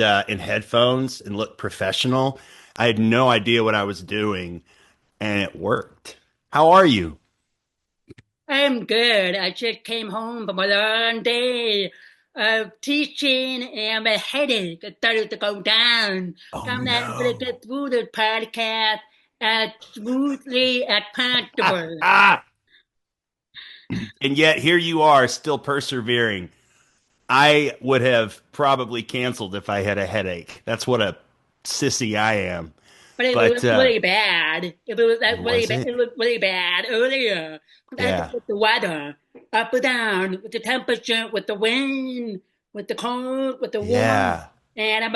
in headphones and look professional. I had no idea what I was doing, and it worked. How are you? I'm good. I just came home from a long day of teaching and my headache started to go down. Oh I'm not going to no. get through the podcast as smoothly as possible. Ah, and yet here you are still persevering. I would have probably canceled if I had a headache. That's what a sissy I am. But it was But really bad. It was like really was bad. It it? was really bad earlier. I looked Yeah. at the weather, up and down, with the temperature, with the wind, with the cold, with the warm. Yeah. And I'm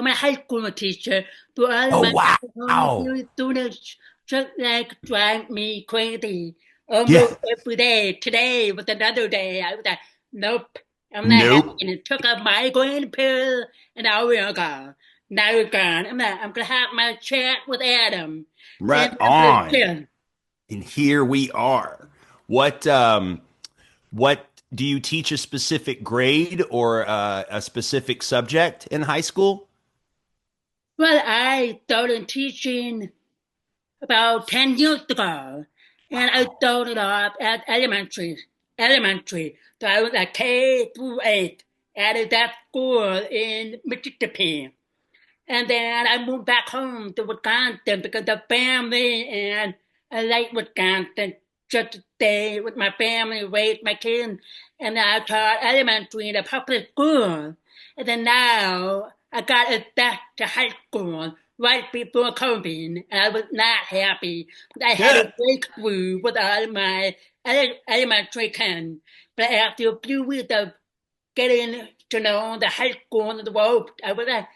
a high school teacher. To all Oh my home wow. students, just like drive me crazy. Almost Yeah. every day. Today was another day. I was like, nope, I'm not Nope. having it. Took a migraine pill an hour ago. Now you're gone. I'm gonna have my chat with Adam, and Right I'm gonna on. chill. And here we are. What do you teach a specific grade or a specific subject in high school? Well, I started teaching about 10 years ago, and I Wow. started off at elementary. So I was at K through 8 at that school in Mississippi. And then I moved back home to Wisconsin because of family, and I like Wisconsin just to stay with my family, raise my kids. And I taught elementary in a public school. And then now I got it back to high school right before COVID. And I was not happy. I had a Yeah. breakthrough with all my elementary kids. But after a few weeks of getting to know the high school and the world, I was like,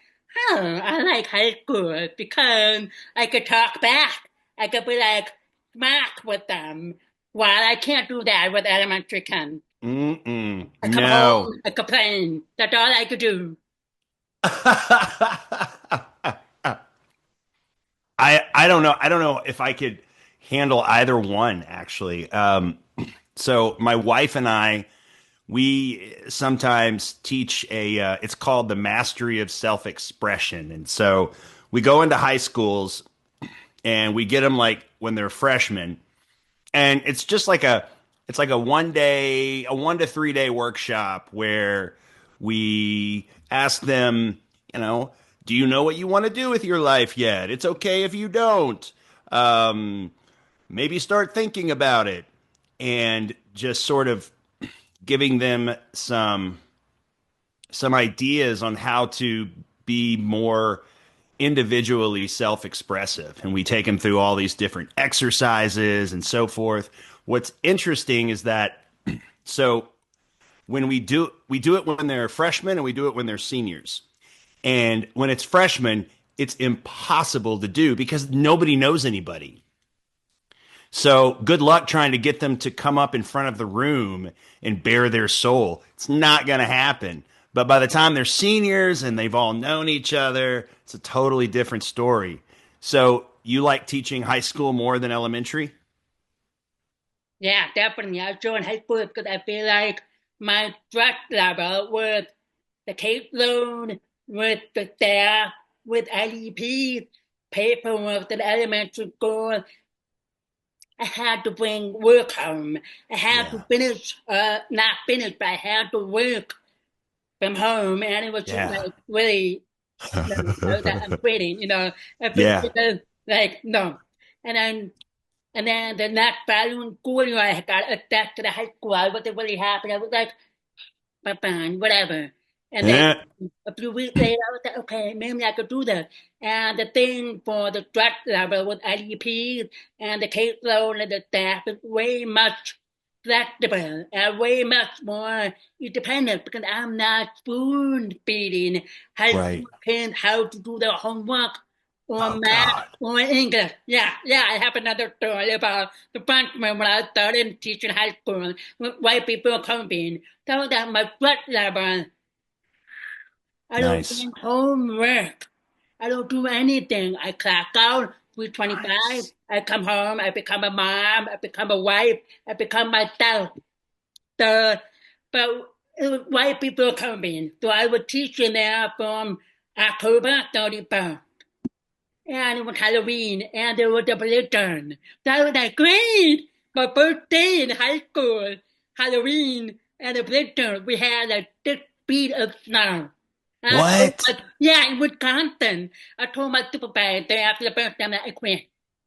oh, I like high school because I could talk back. I could be like smart with them. While I can't do that with elementary kids. Mm-mm. I come home, No. I complain. That's all I could do. I don't know. I don't know if I could handle either one actually. So my wife and I, we sometimes teach it's called the mastery of self-expression. And so we go into high schools and we get them like when they're freshmen. And it's like a 1 day, a 1 to 3 day workshop where we ask them, you know, do you know what you want to do with your life yet? It's okay if you don't. Um, Maybe start thinking about it and just sort of giving them some ideas on how to be more individually self-expressive, and we take them through all these different exercises and so forth. What's interesting is that so when we do it when they're freshmen and we do it when they're seniors. And when it's freshmen, it's impossible to do because nobody knows anybody. So good luck trying to get them to come up in front of the room and bare their soul. It's not going to happen. But by the time they're seniors and they've all known each other, it's a totally different story. So you like teaching high school more than elementary? Yeah, definitely. I joined high school because I feel like my stress level with the caseload, with the staff, with IEPs, paperwork at elementary school, I had to bring work home. I had to Yeah. finish, not finish, but I had to work from home, and it was just Yeah. like really, no, I'm quitting, I feel Yeah. because like no, and then the next following school year, I got attached to the high school. I wasn't really happy. I was like, fine, whatever. And then Yeah. a few weeks later, I was like, okay, maybe I could do that. And the thing for the drug level with IDPs and the caseload and the staff is way much flexible and way much more independent because I'm not spoon feeding high school Right. kids how to do their homework or Oh math God. or English. Yeah, I have another story about the freshman when I started teaching high school right before COVID. So that my blood level, I don't Nice. do homework. I don't do anything. I clock out 3:25. Nice. I come home. I become a mom. I become a wife. I become myself. The but it was right before COVID, so I was teaching there from October 31st. And it was Halloween, and there was a religion. That was like great. My birthday in high school, Halloween, and the religion, we had like 6 feet of snow. What? Yeah, in Wisconsin. I told my supervisor after the birthday that I quit.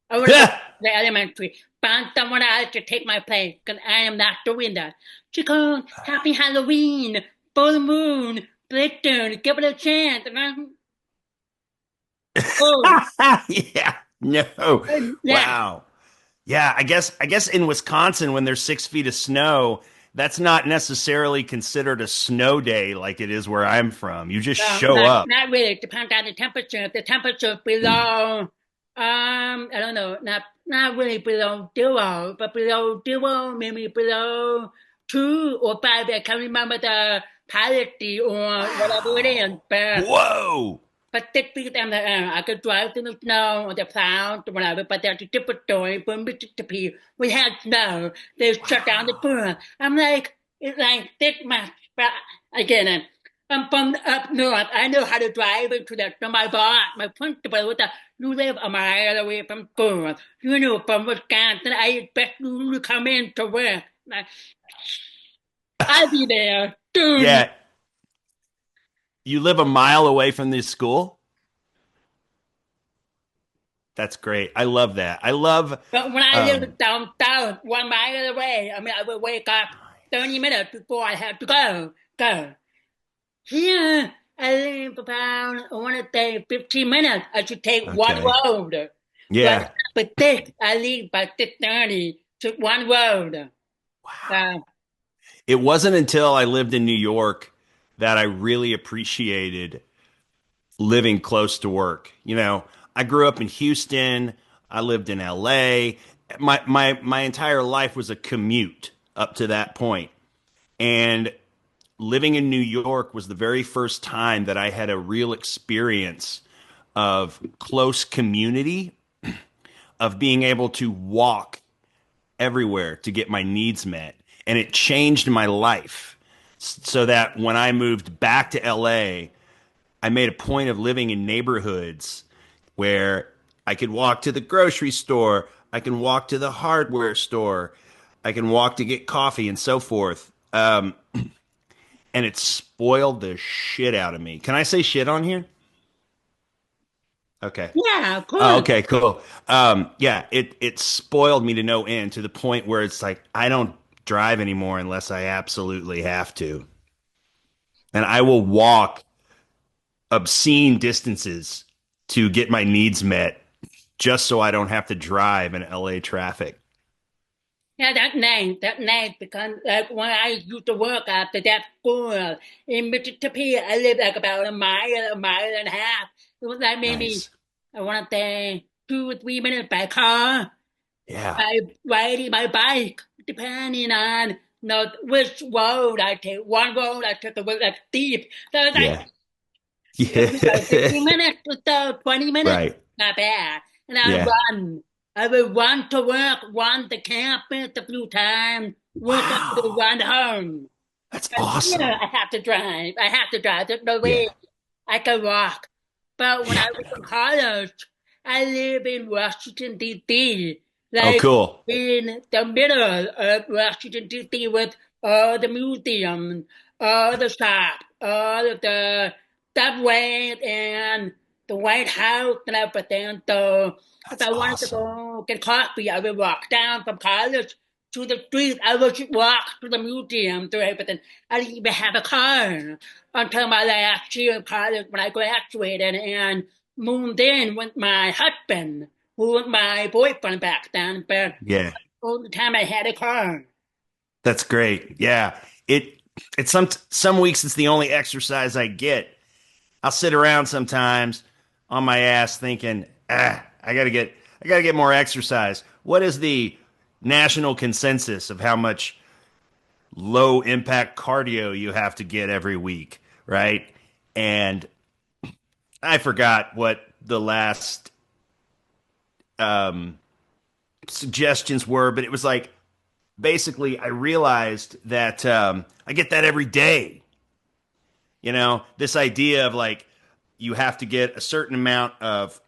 I want to go to the elementary. Find someone else to take my place, because I am not doing that. She goes, Happy Halloween, full moon, religion, give it a chance. And I'm, oh, Yeah. No. yeah. Wow. Yeah, I guess in Wisconsin when there's 6 feet of snow, that's not necessarily considered a snow day like it is where I'm from. You just No, show up. not really. It depends on the temperature. If the temperature below, I don't know, not really below zero, but below zero, maybe below 2 or 5. I can't remember the policy or whatever it is. Whoa. But 6 feet in the air, I could drive through the snow or the clouds or whatever. But that's a different story. From Mississippi, we had snow. They shut down the tour. I'm like, it's like this much. But again, I'm from up north. I know how to drive into that. So my boss, my principal, was like, you live a mile away from school. You know, from Wisconsin, I expect you to come in to work. Like, I'll be there soon. Yeah, you live a mile away from this school? That's great. I love that. I love But when I um lived downtown, 1 mile away, I mean, I would wake up 30 minutes before I had to go. Here, I live about, I want to say 15 minutes. I should take one okay. road. Yeah. But this, I leave by 6:30, took one road. Uh, It wasn't until I lived in New York that I really appreciated living close to work. I grew up in Houston. I lived in LA. My entire life was a commute up to that point. And living in New York was the very first time that I had a real experience of close community, of being able to walk everywhere to get my needs met. And it changed my life so that when I moved back to LA, I made a point of living in neighborhoods where I could walk to the grocery store, I can walk to the hardware store, I can walk to get coffee and so forth. And it spoiled the shit out of me. Can I say shit on here? Okay. yeah, of Oh, course. okay, cool. Yeah, it spoiled me to no end to the point where it's like I don't drive anymore unless I absolutely have to. And I will walk obscene distances to get my needs met just so I don't have to drive in LA traffic. Yeah, that name, because like when I used to work after that school in Mississippi, I lived like about a mile and a half. It was like maybe, Nice. I want to say 2 or 3 minutes by car, Yeah. by riding my bike, depending on which road I take. One road I took was like steep. So it's like, Yeah. it'd be like Yeah. 15 minutes or so, 20 minutes, Right. not bad. And Yeah. I would run to work, run to campus a few times, work up to Wow. run home. That's But here awesome. I have to drive. I have to drive. There's no way Yeah. I can walk. But when Yeah. I was in college, I live in Washington, D.C., Oh, like cool. in the middle of Washington, D.C., with all the museums, all the shops, all of the subways, and the White House and everything. So if That's I wanted to awesome. go get coffee, I would walk down from college to the street. I would walk to the museum, to everything. I didn't even have a car until my last year of college when I graduated and moved in with my husband, who was my boyfriend back then. But Yeah. all the time I had a car. That's great. Yeah. It's some weeks it's the only exercise I get. I'll sit around sometimes on my ass thinking, I gotta get more exercise. What is the national consensus of how much low impact cardio you have to get every week, right? And I forgot what the last um, suggestions were, but it was like basically I realized that I get that every day. This idea of like you have to get a certain amount of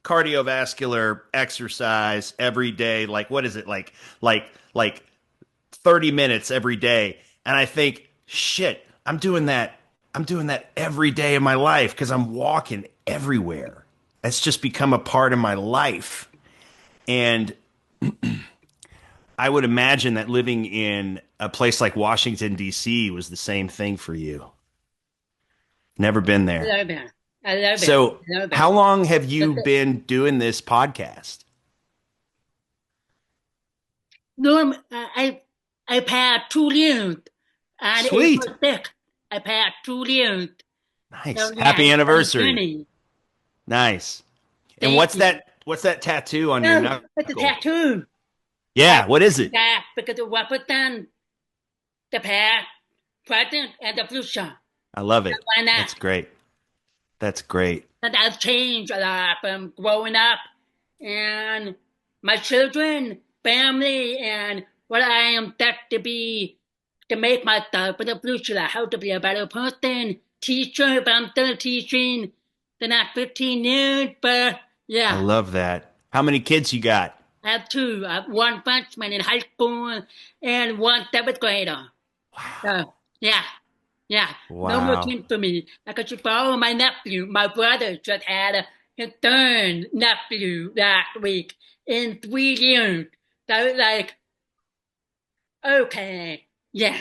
cardiovascular exercise every day. Like, what is it? Like 30 minutes every day. And I think, shit, I'm doing that. I'm doing that every day of my life because I'm walking everywhere. It's just become a part of my life. And I would imagine that living in a place like Washington, D.C. was the same thing for you. Never been I there. love it. I love it. So, I love it. how long have you But been doing this podcast? Norm, I passed 2 years on Sweet. April 6th. I passed 2 years. Nice. So yeah, Happy it's been a anniversary. journey. Nice. And Thank you. what's that tattoo on your No, it's a knuckle? tattoo. I Yeah, what is it? that because it represents the past, present, and the future. I love it. Why not? That's great. That's great. And I've changed a lot from growing up and my children, family, and what I am set to be to make myself for the future. Like how to be a better person, teacher, if I'm still teaching the next 15 years. But I yeah, love that. How many kids you got? I have two. I have one freshman in high school and one seventh grader. So yeah. Yeah, no more Wow. kids for me. Like I should follow my nephew. My brother just had his third nephew last week in 3 years. So I was like, okay, yeah.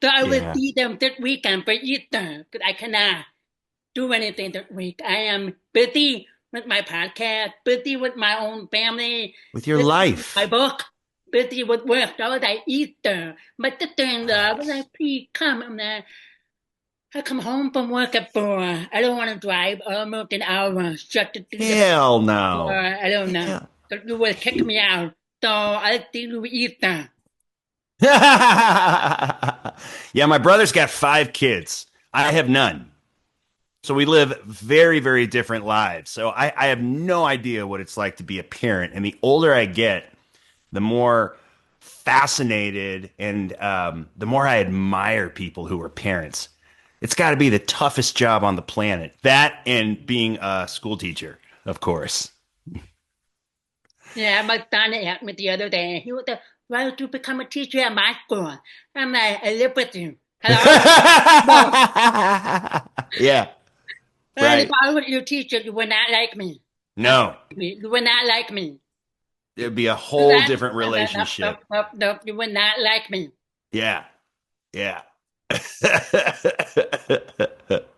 So I will Yeah. see them this weekend for Easter because I cannot do anything this week. I am busy with my podcast, busy with my own family, With your busy with my life. book, busy with work. So I was like, Easter. My sister-in-law was Nice. like, please come. I'm like, I come home from work at 4. I don't want to drive almost an hour just to see the Hell or no. I don't know. Hell. So you will kick me out. So I think you eat that. Yeah, my brother's got 5 kids. I have none. So we live very, very different lives. So I have no idea what it's like to be a parent. And the older I get, the more fascinated and the more I admire people who are parents. It's got to be the toughest job on the planet. That and being a school teacher, of course. Yeah, my son asked me the other day. He was like, why don't you become a teacher at my school? I'm like, I live with you. Hello? No. Yeah, And if right. I were your teacher, you would not like me. No, You would not like me. it'd be a So whole different nope, relationship. nope, nope. You would not like me. Yeah, yeah.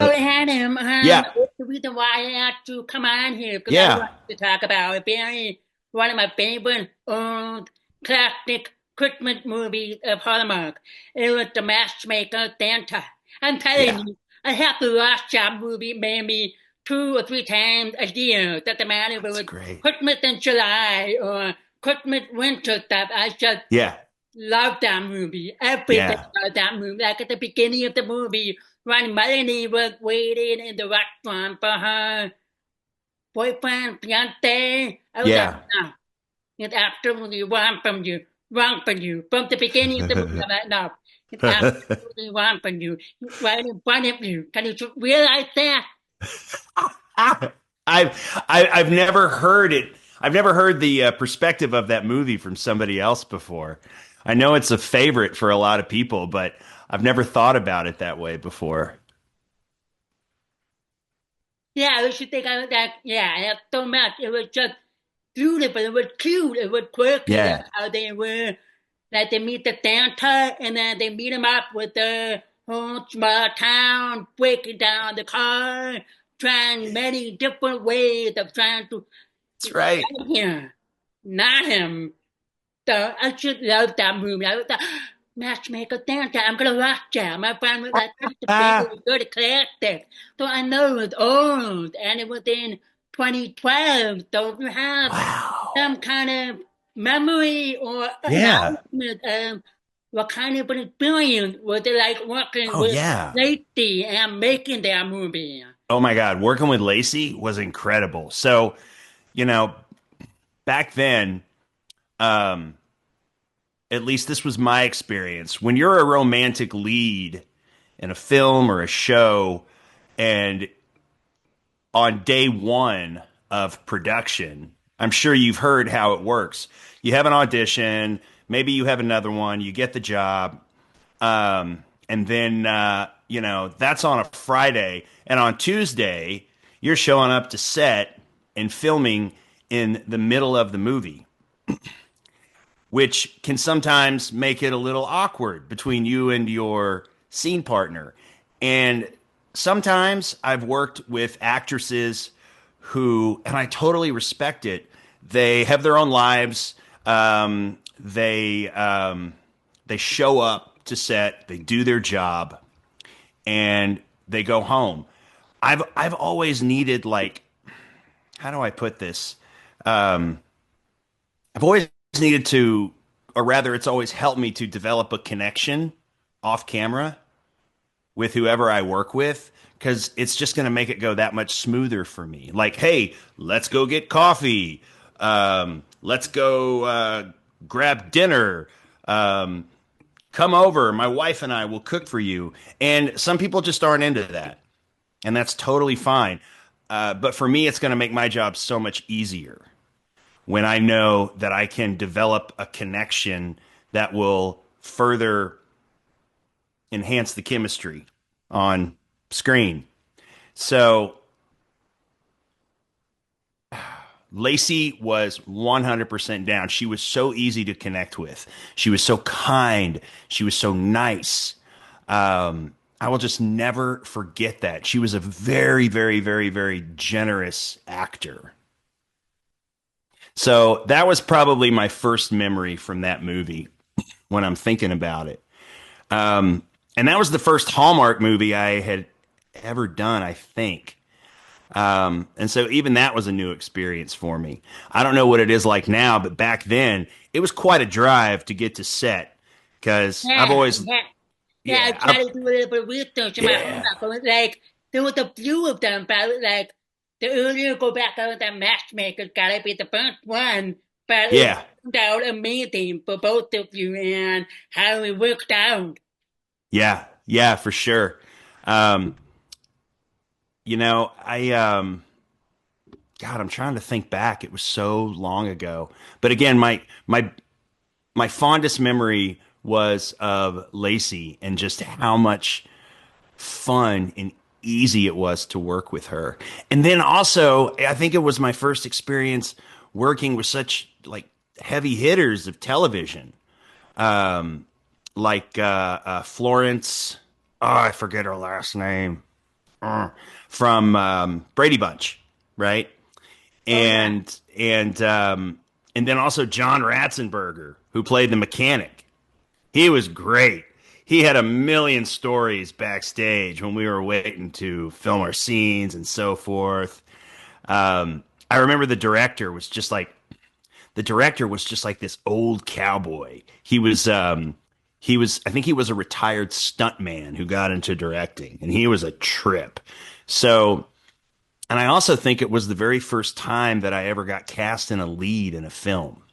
So Adam, Yeah, that's the reason why I asked you to come on here because I yeah. want to talk about a very one of my favorite old classic Christmas movies of Hallmark. It was the Matchmaker Santa. I'm telling Yeah, you, I have to watch that movie maybe 2 or 3 times a year. Doesn't matter if it that's was great. Christmas in July or Christmas winter stuff. I just Yeah, love that movie. Everything yeah, about that movie. Like at the beginning of the movie, when Melanie was waiting in the restaurant for her boyfriend, fiance, I was like, yeah. no, it's absolutely wrong from you. Wrong for you. From the beginning of the movie, I'm like, no, it's absolutely wrong for you. It's right in front of you. Can you realize that? I've never heard it. I've never heard the perspective of that movie from somebody else before. I know it's a favorite for a lot of people, but I've never thought about it that way before. Yeah, I should think I was like, yeah, I have so much. It was just beautiful. It was cute. It was quirky. Like Yeah, how they were, like they meet the Santa, and then they meet him up with the whole small town, breaking down the car, trying many different ways of trying to that's right. get here. Not him. So I just love that movie. I was like, Matchmaker Santa, I'm gonna watch that. My friend was like, that's a Ah, very good classic. So I know it was old, and it was in 2012. So if you have wow. some kind of memory or Yeah. acknowledgement of what kind of an experience was it like working Oh, with yeah. Lacey and making that movie? Oh my God. Working with Lacey was incredible. So, you know, back then, um, at least this was my experience. When you're a romantic lead in a film or a show, and on day one of production, I'm sure you've heard how it works. You have an audition, maybe you have another one, you get the job, and then that's on a Friday, and on Tuesday you're showing up to set and filming in the middle of the movie, which can sometimes make it a little awkward between you and your scene partner. And sometimes I've worked with actresses who, and I totally respect it, they have their own lives. They show up to set, they do their job, and they go home. I've always needed, like, how do I put this? I've always needed to, or rather, it's always helped me to develop a connection off camera with whoever I work with, because it's just going to make it go that much smoother for me. Like, hey, let's go get coffee. Let's go grab dinner. Um, Come over. My wife and I will cook for you. And some people just aren't into that, and that's totally fine. But for me, it's going to make my job so much easier when I know that I can develop a connection that will further enhance the chemistry on screen. So Lacey was 100% down. She was so easy to connect with. She was so kind. She was so nice. I will just never forget that. She was a very, very, very, very generous actor. So that was probably my first memory from that movie when I'm thinking about it. And that was the first Hallmark movie I had ever done, I think. And so even that was a new experience for me. I don't know what it is like now, but back then it was quite a drive to get to set because I've Yeah, always, yeah, yeah. I yeah, tried to do a little bit of research in my yeah, homework. But like, there was a few of them, but like, the earlier go back out, that Matchmaker's gotta be the first one. But it yeah, turned out amazing for both of you and how it worked out. yeah, for sure. Um, God, I'm trying to think back. It was so long ago. But again, my fondest memory was of Lacey and just how much fun and easy it was to work with her. And then also, I think it was my first experience working with such like heavy hitters of television, like Florence. Oh, I forget her last name. From Brady Bunch, right? Oh yeah. And then also John Ratzenberger, who played the mechanic. He was great. He had a million stories backstage when we were waiting to film our scenes and so forth. I remember the director was just like this old cowboy. I think he was a retired stuntman who got into directing, and he was a trip. So, and I also think it was the very first time that I ever got cast in a lead in a film.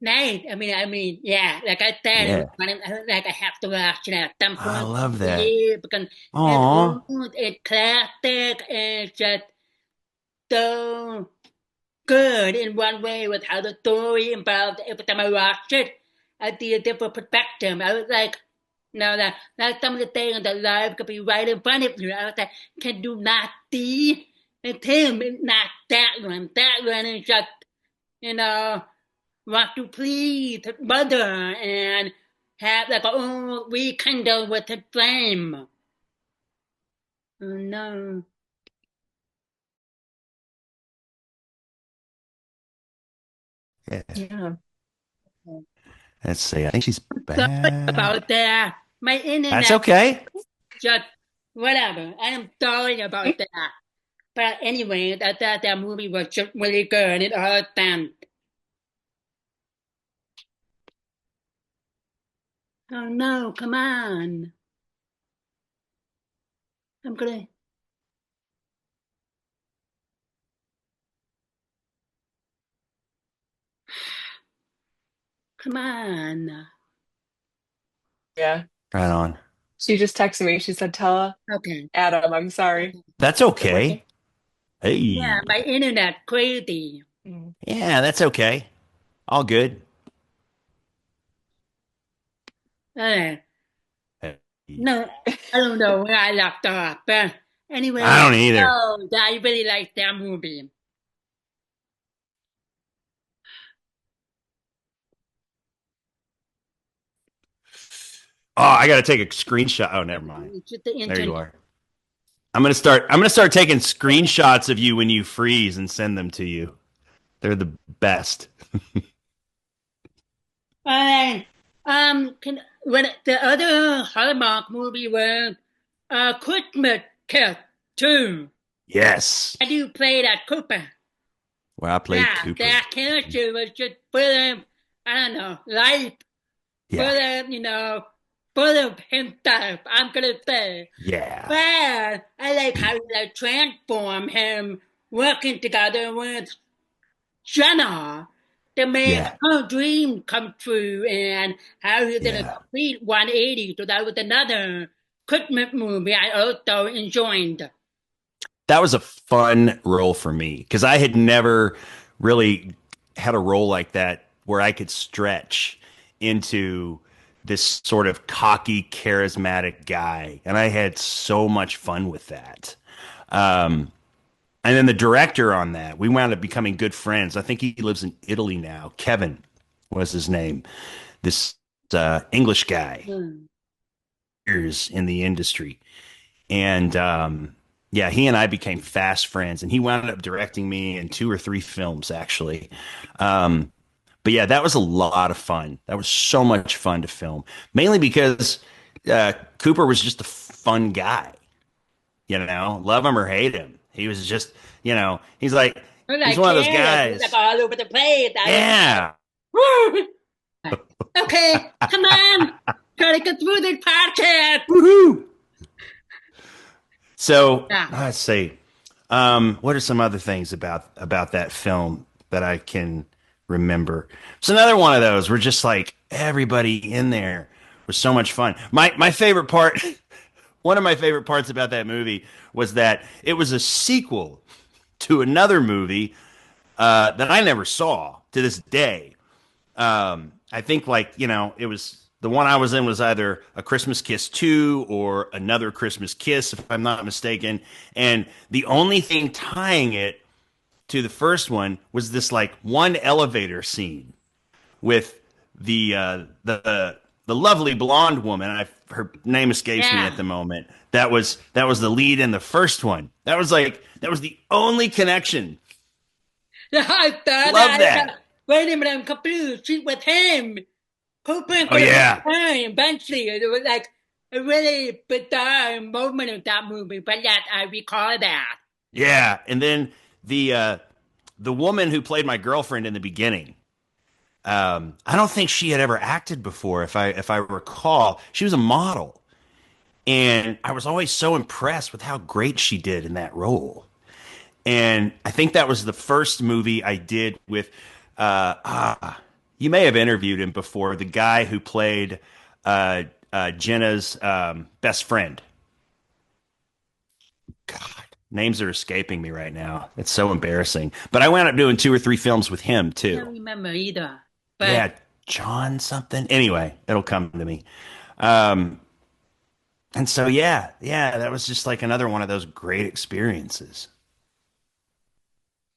Nice. Yeah. Like I said, it was Yeah, like I have to watch it at some I point love a that. year because it's Aw, good, it's classic, and it's just so good in one way with how the story involved. Every time I watched it, I see a different perspective. I was like, no, that some of the things that life could be right in front of you. I was like, can you not see? It's him, it's not that one. That one is just, you know, want to please his mother and have like a own rekindle with his flame. Oh no. yeah. Yeah. Let's see. I think she's Sorry back. about that. My That's internet okay. just whatever. I am sorry about that. But anyway, that movie was just really good. It all stand. Oh no, come on. I'm gonna come on. Yeah. Right on. She just texted me. She said, "Tell Okay. Adam I'm sorry." Okay. That's Okay. okay. Yeah, Hey, my internet crazy. Mm. yeah, that's okay. All good. Uh, Hey. no, I don't know where I left off, but I anyway, don't either. no, I really like that movie. Oh, I got to take a screenshot. Oh, never mind. It's just the There you internet. are. I'm gonna start taking screenshots of you when you freeze and send them to you. They're the best. And when the other Hallmark movie was Christmas Kiss too. Yes. I do play that Cooper. Well, I played Yeah, Cooper. that character was just full of, I don't know, life, full Yeah. of, full of himself, I'm gonna say. Yeah. But I like how they transform him working together with Jenna to make Yeah. her dream come true and how he did a Yeah. complete 180. So that was another Christmas movie I also enjoyed. That was a fun role for me because I had never really had a role like that where I could stretch into this sort of cocky, charismatic guy. And I had so much fun with that. Um, and then the director on that, we wound up becoming good friends. I think he lives in Italy now. Kevin was his name. This English guy, Hmm. years in the industry. And yeah, he and I became fast friends, and he wound up directing me in two or three films, actually. Um, but yeah, that was a lot of fun. That was so much fun to film, mainly because Cooper was just a fun guy. Love him or hate him. He was just, he's Like one of those carrots, like guys. all over the place. I was Yeah. like, okay, come on, gotta get through this podcast. Woohoo. So Yeah, let's see. What are some other things about that film that I can remember? It's another one of those where just like everybody in there was so much fun. My favorite part, one of my favorite parts about that movie was that it was a sequel to another movie that I never saw to this day. I think it was the one I was in was either A Christmas Kiss 2 or Another Christmas Kiss, if I'm not mistaken. And the only thing tying it to the first one was this like one elevator scene with the lovely blonde woman. Her name escapes me yeah. at the moment. That was the lead in the first one. That was the only connection. I thought Love that. wait a minute, I'm confused. She's with him. Cooper Oh could have been yeah. her eventually. It was like a really bizarre moment of that movie, but yet I recall that. Yeah, and then the uh, the woman who played my girlfriend in the beginning, I don't think she had ever acted before. If I recall, she was a model, and I was always so impressed with how great she did in that role. And I think that was the first movie I did with. You may have interviewed him before. The guy who played Jenna's best friend. God, names are escaping me right now. It's so embarrassing. But I wound up doing two or three films with him I can't too. remember either. But Yeah, John something. Anyway, it'll come to me. Um, and so yeah, that was just like another one of those great experiences.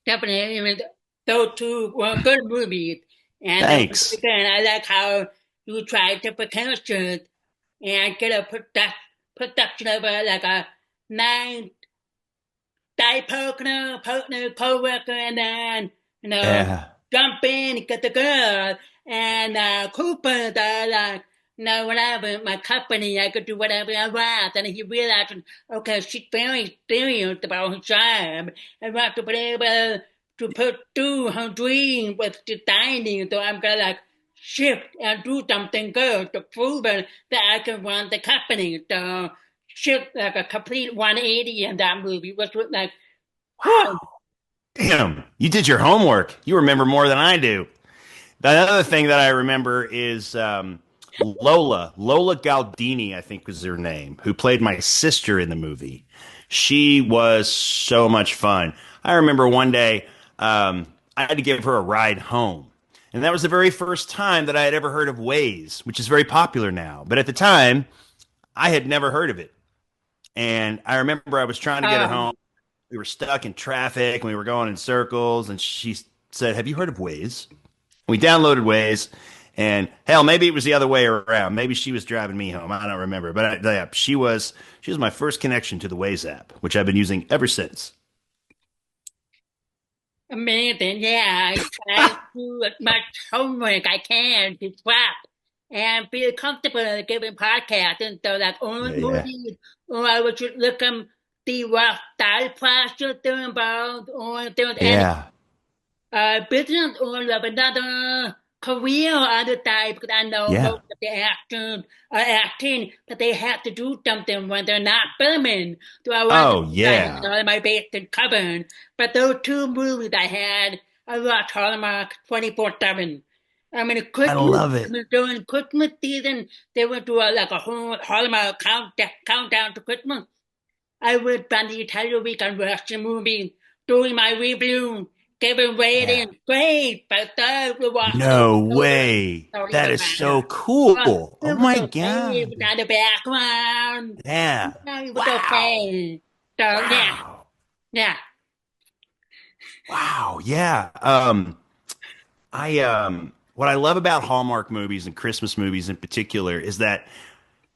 definitely, I mean, those two were good movies. And Thanks. again, I like how you tried to production and get a production of like a nice die partner, co-worker, and then, you know, Yeah, jump in and get the girl. And Cooper, whatever, my company, I could do whatever I want. And he realized, okay, she's very serious about her job and want to be able to pursue her dream with designing. So I'm gonna like shift and do something good to prove it that I can run the company. So shift like a complete 180 in that movie, which was like, whew, damn, you did your homework. You remember more than I do. The other thing that I remember is Lola Galdini, I think was her name, who played my sister in the movie. She was so much fun. I remember one day I had to give her a ride home. And that was the very first time that I had ever heard of Waze, which is very popular now. But at the time, I had never heard of it. And I remember I was trying to get her Um, home. We were stuck in traffic and we were going in circles. And she said, "Have you heard of Waze?" We downloaded Waze, and hell, maybe it was the other way around. Maybe she was driving me home. I don't remember, but yeah, she was my first connection to the Waze app, which I've been using ever since. Amazing. Yeah, I try to do as much homework I can to swap and feel comfortable giving podcasts. And so, like, Yeah, old yeah, movies, or I would just look the rough style process they're involved, or if there's any yeah. business or of another career on the side, because I know Yeah. most of the actors are acting, but they have to do something when they're not filming. So I want to Oh, try to yeah. get all my bases covered. But those two movies I watched Hallmark 24/7. I mean, I love it. during Christmas season, they would do like a whole Hallmark countdown to Christmas. I would spend the entire week on watching movies, doing my review, giving Yeah. ratings. Great, but I would watch them No over. way. Don't That even is matter. so cool. Oh It was my okay God. without the background. Yeah. It was Wow. okay. So yeah, Wow. yeah. Wow. Yeah. I what I love about Hallmark movies and Christmas movies in particular is that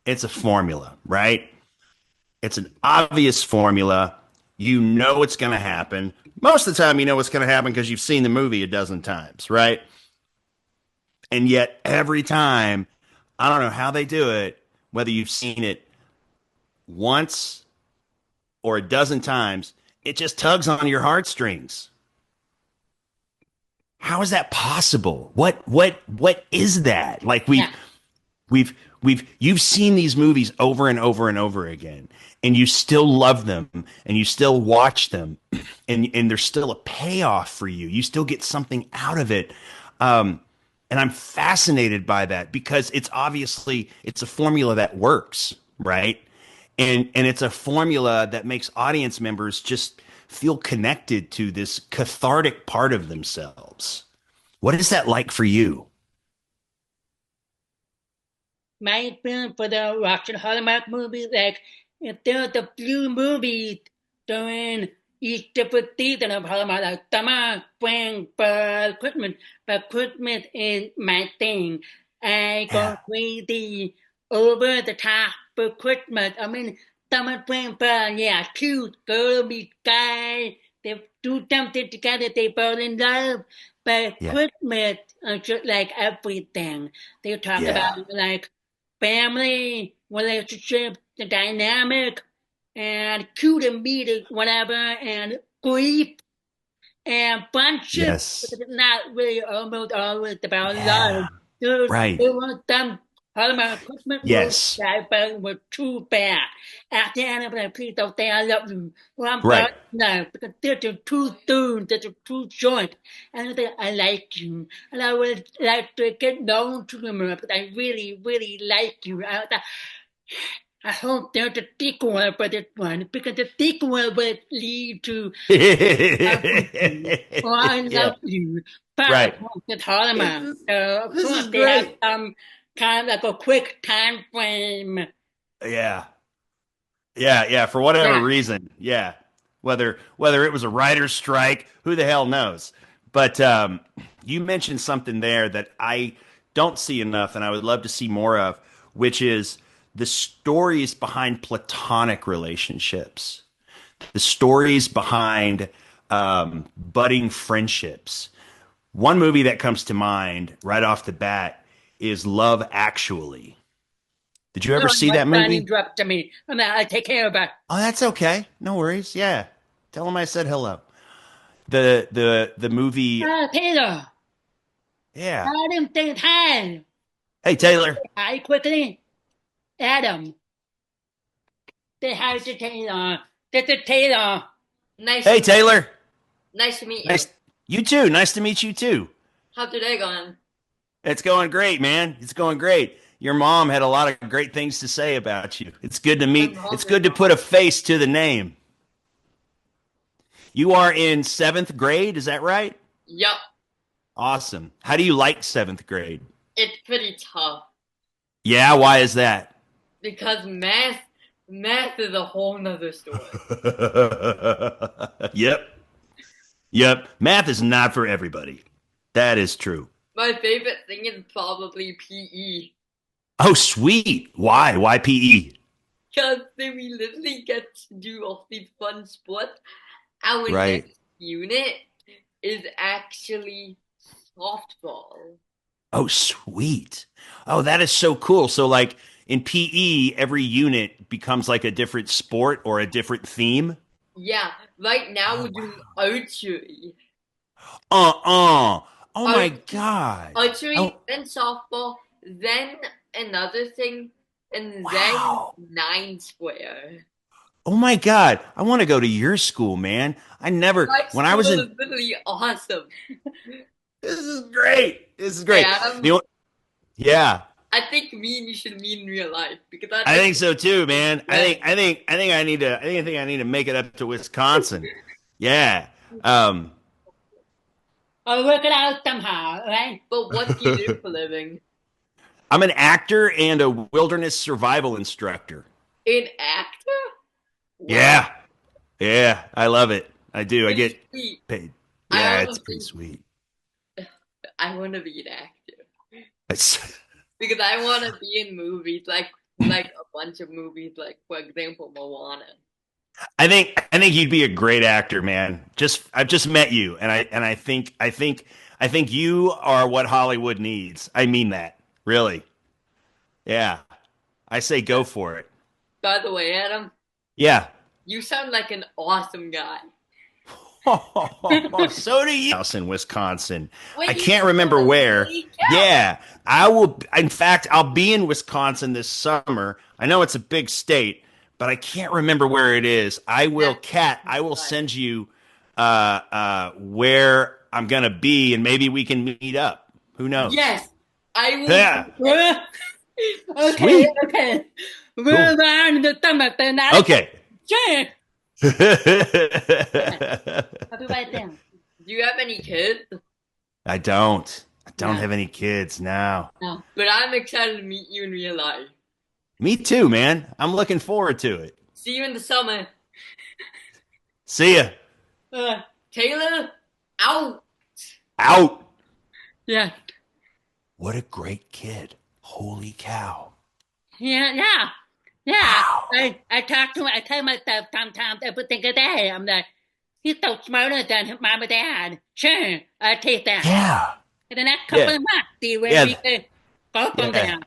it's a formula, right? It's an obvious formula. You know what's going to happen. Most of the time, you know what's going to happen because you've seen the movie a dozen times, right? And yet, every time, I don't know how they do it, whether you've seen it once or a dozen times, it just tugs on your heartstrings. How is that possible? What is that? Like Yeah. you've seen these movies over and over and over again, and you still love them and you still watch them, and there's still a payoff for you. You still get something out of it. And I'm fascinated by that because it's a formula that works, right? And it's a formula that makes audience members just feel connected to this cathartic part of themselves. What is that like for you? My film for the watching Hallmark movies, like if there's a few movies during each different season of Hallmark, like summer, spring, fall, Christmas. But Christmas is my thing. I go Yeah. crazy over the top for Christmas. I mean, summer, spring, fall, yeah, cute, girl meets guy. They do something together, they fall in love. But Yeah. Christmas is just like everything. They talk about Yeah. like family, relationship, the dynamic, and cute and meet whatever, and grief and friendship. Yes. Because it's not really almost always about love. Yeah. There Right. was some Hallmark Christmas movies Yes. that I felt were too bad. At the end, I'm like, please don't say I love you. Well, I'm Right. sorry, no, because they're just too soon, they're just too short. And I think I like you. And I would like to get known to you more because I really, really like you. I hope there's a sequel for this one because the sequel will lead to everything. Oh, I Yeah. love you. But of Right. course, it's Harlem. So of This course is they have great. some kind of like a quick time frame. Yeah. Yeah. Yeah. For whatever Yeah. reason. Yeah. Whether it was a writer's strike, who the hell knows? But you mentioned something there that I don't see enough, and I would love to see more of, which is the stories behind platonic relationships, the stories behind budding friendships. One movie that comes to mind right off the bat is Love Actually. Did you ever Oh, see my that son movie? interrupted me. I take care of it. Oh, that's okay. No worries. Yeah. Tell him I said hello. The movie. Taylor, Yeah. Adam says hi. Hey Taylor. Hi quickly. Adam, say hi to Taylor. This is Taylor. Nice Hey to Taylor. nice to meet you. Nice. You too. Nice to meet you too. How's your day going? It's going great, man. It's going great. your mom had a lot of great things to say about you. It's good to My meet. mom It's is good to put a face to the name. You are in seventh grade, is that right? Yup. Awesome. How do you like seventh grade? It's pretty tough Yeah, why is that? because math is a whole nother story. Yep. Yep. Math is not for everybody. That is true. My favorite thing is probably PE. Oh, sweet. Why? Why PE? Because then we literally get to do all these fun sports. Our Right. next unit is actually softball. Oh, sweet. Oh, that is so cool. So, like in PE, every unit becomes like a different sport or a different theme. Yeah, right now Oh, we're doing wow. archery. Uh-uh. Oh my Archery, God. archery, Oh, then softball, then another thing, and then wow. nine square. Oh my God. I want to go to your school, man. My When I school was is in, literally awesome. this is great. This is Hey great. Adam, You know, yeah, I think me and you should meet in real life because I'd I like think to so too, meet man. you. I think I need to make it up to Wisconsin. Yeah. Um, I'll work it out somehow, right? But what do you do for a living? I'm an actor and a wilderness survival instructor. An actor? Wow, Yeah. Yeah. I love it. I do. I pretty get sweet. paid. I Yeah, it's pretty honestly, sweet. I want to be an actor It's, because I want to be in movies like a bunch of movies, like for example, Moana. I think you'd be a great actor, man. I've just met you and I think you are what Hollywood needs. I mean that. Really. Yeah. I say go for it. By the way, Adam, Yeah. you sound like an awesome guy. So do you. House in Wisconsin. I Wait, you can't remember don't? where. Holy cow! Yeah, I will. In fact, I'll be in Wisconsin this summer. I know it's a big state, but I can't remember where it is. That's I will right. send you where I'm gonna be, and maybe we can meet up. Who knows? Yes, I will Yeah. be there. Well, okay, Sweet. okay. Cool. We're on the stomach, then I Okay. can. I I'll be right there. Do you have any kids? don't. I don't No, have any kids now. no. But I'm excited to meet you in real life. Me too, man. I'm looking forward to it. See you in the summer. See ya. Taylor, out. Out. Yeah, What a great kid. Holy cow. yeah. Wow. I talk to him. I tell myself sometimes every single day. I'm like, he's so smarter than his mom and dad. Sure, I take that. Yeah. In the next couple Yeah. of months, see where Yeah. we can go from Yeah. there.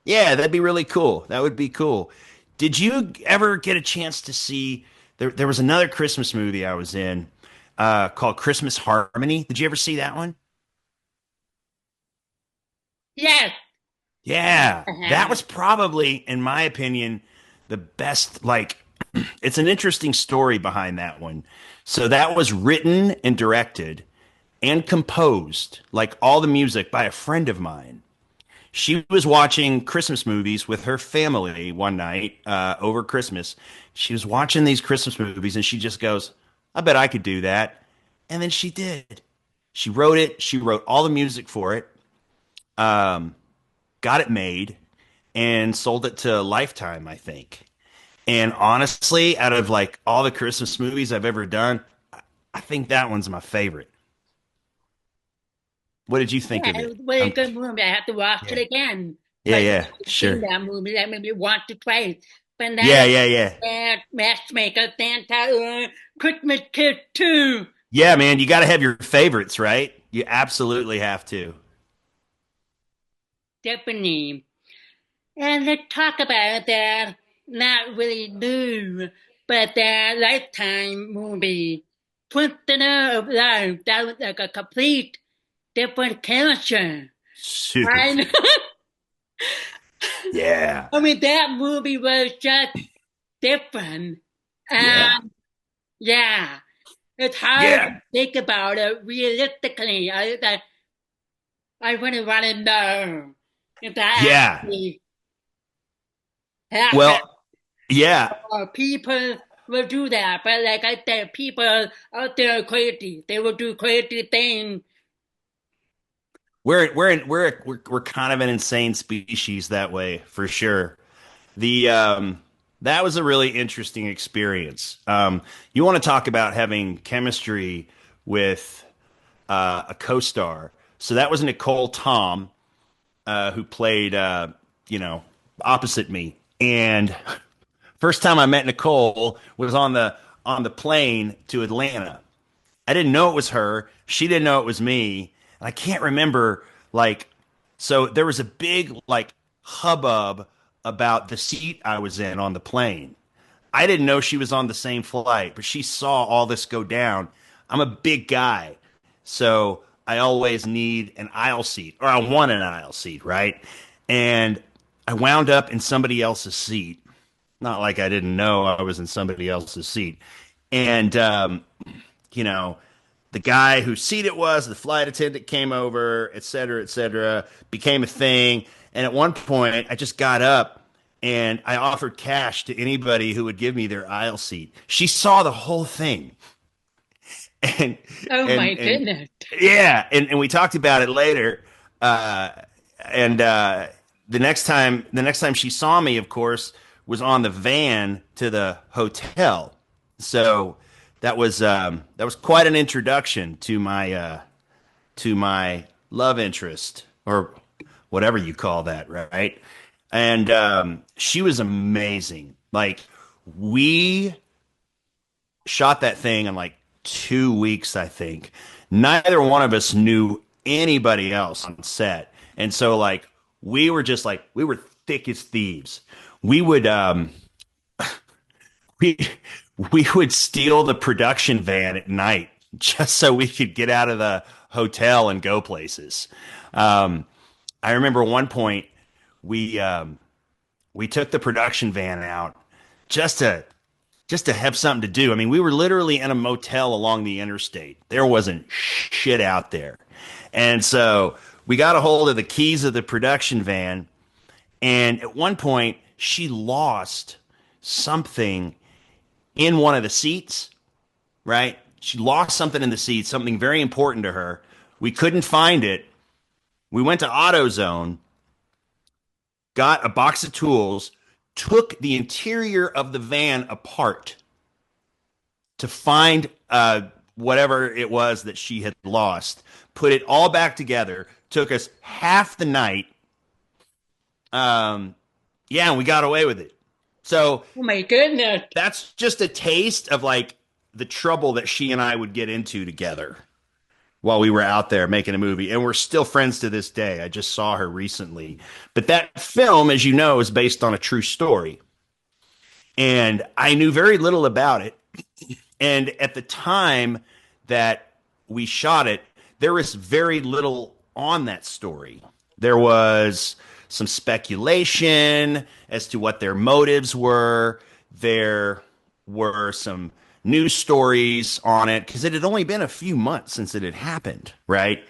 Yeah, that'd be really cool. That would be cool. Did you ever get a chance to see there was another Christmas movie I was in called Christmas Harmony. Did you ever see that one? Yes. Yeah. That was probably, in my opinion, the best like it's an interesting story behind that one. So that was written and directed and composed, like all the music by a friend of mine. She was watching Christmas movies with her family one night over Christmas. She was watching these Christmas movies and she just goes, I bet I could do that. And then she did. She wrote it. She wrote all the music for it, got it made, and sold it to Lifetime, I think. And honestly, out of like all the Christmas movies I've ever done, I think that one's my favorite. What did you think Yeah, of it it? was a really good movie. I have to watch it Yeah, again. yeah, Like, yeah, I've seen sure. that movie that maybe once or twice. But Yeah, now, yeah, yeah. Matchmaker Santa, Christmas Kiss 2. Yeah, man, you got to have your favorites, right? You absolutely have to. Definitely. And let's talk about that, not really new, but that Lifetime movie, Prisoner of Life. That was like a complete different character. I Shoot. know. Yeah. I mean, that movie was just different. Yeah. Yeah, it's hard to Yeah. think about it realistically. I really want to know. if that Yeah. actually happened. Well, yeah. Or people will do that, but like I said, people out there are crazy. They will do crazy things. We're kind of an insane species that way for sure. The That was a really interesting experience. You want to talk about having chemistry with a co-star. So that was Nicholle Tom, who played opposite me. And first time I met Nicholle was on the plane to Atlanta. I didn't know it was her. She didn't know it was me. And I can't remember, like, so there was a big, like, hubbub about the seat I was in on the plane. I didn't know she was on the same flight, but she saw all this go down. I'm a big guy, so I always need an aisle seat, or I want an aisle seat, right? And I wound up in somebody else's seat. Not like I didn't know I was in somebody else's seat. And you know, the guy whose seat it was, the flight attendant came over, et cetera, became a thing. And at one point, I just got up and I offered cash to anybody who would give me their aisle seat. She saw the whole thing. And My goodness. yeah, and we talked about it later. And the next time she saw me, of course, was on the van to the hotel. So that was quite an introduction to my love interest, or whatever you call that, right? And she was amazing. Like, we shot that thing in like 2 weeks, I think. Neither one of us knew anybody else on set, and so like we were thick as thieves. We would we we would steal the production van at night just so we could get out of the hotel and go places. I remember one point we took the production van out just to have something to do. I mean, we were literally in a motel along the interstate. There wasn't shit out there. And so we got a hold of the keys of the production van. And at one point, she lost something in one of the seats, right? She lost something in the seat, something very important to her. We couldn't find it. We went to AutoZone, got a box of tools, took the interior of the van apart to find whatever it was that she had lost, put it all back together, took us half the night. And we got away with it. So, oh my goodness, that's just a taste of like the trouble that she and I would get into together while we were out there making a movie. And we're still friends to this day. I just saw her recently. But that film, as you know, is based on a true story. And I knew very little about it. And at the time that we shot it, there was very little on that story. There was some speculation as to what their motives were. There were some news stories on it because it had only been a few months since it had happened, right?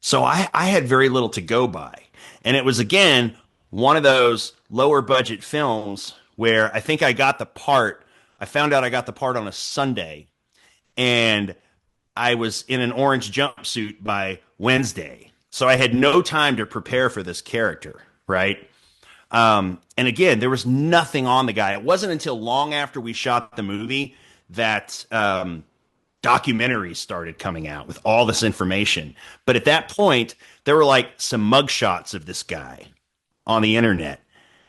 So I had very little to go by. And it was, again, one of those lower budget films where I think I got the part. I found out I got the part on a Sunday, and I was in an orange jumpsuit by Wednesday. So I had no time to prepare for this character, right? And again, there was nothing on the guy. It wasn't until long after we shot the movie that documentaries started coming out with all this information. But at that point, there were like some mugshots of this guy on the internet,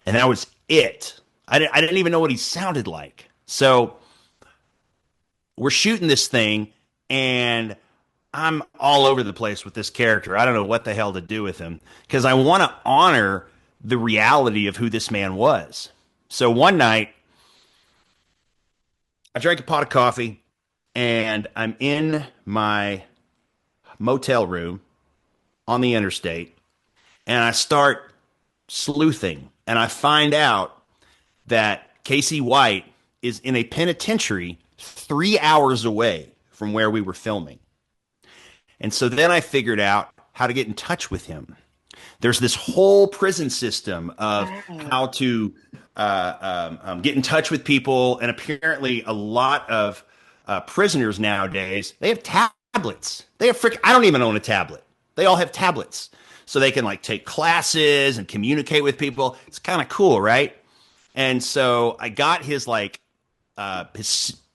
and that was it. I didn't even know what he sounded like. So we're shooting this thing, and I'm all over the place with this character. I don't know what the hell to do with him because I want to honor the reality of who this man was. So one night, I drank a pot of coffee, and I'm in my motel room on the interstate, and I start sleuthing, and I find out that Casey White is in a penitentiary 3 hours away from where we were filming. And so then I figured out how to get in touch with him. There's this whole prison system of Wow. how to get in touch with people, and apparently a lot of prisoners nowadays, they have tablets. They have I don't even own a tablet. They all have tablets, so they can like take classes and communicate with people. It's kind of cool, right? And so I got his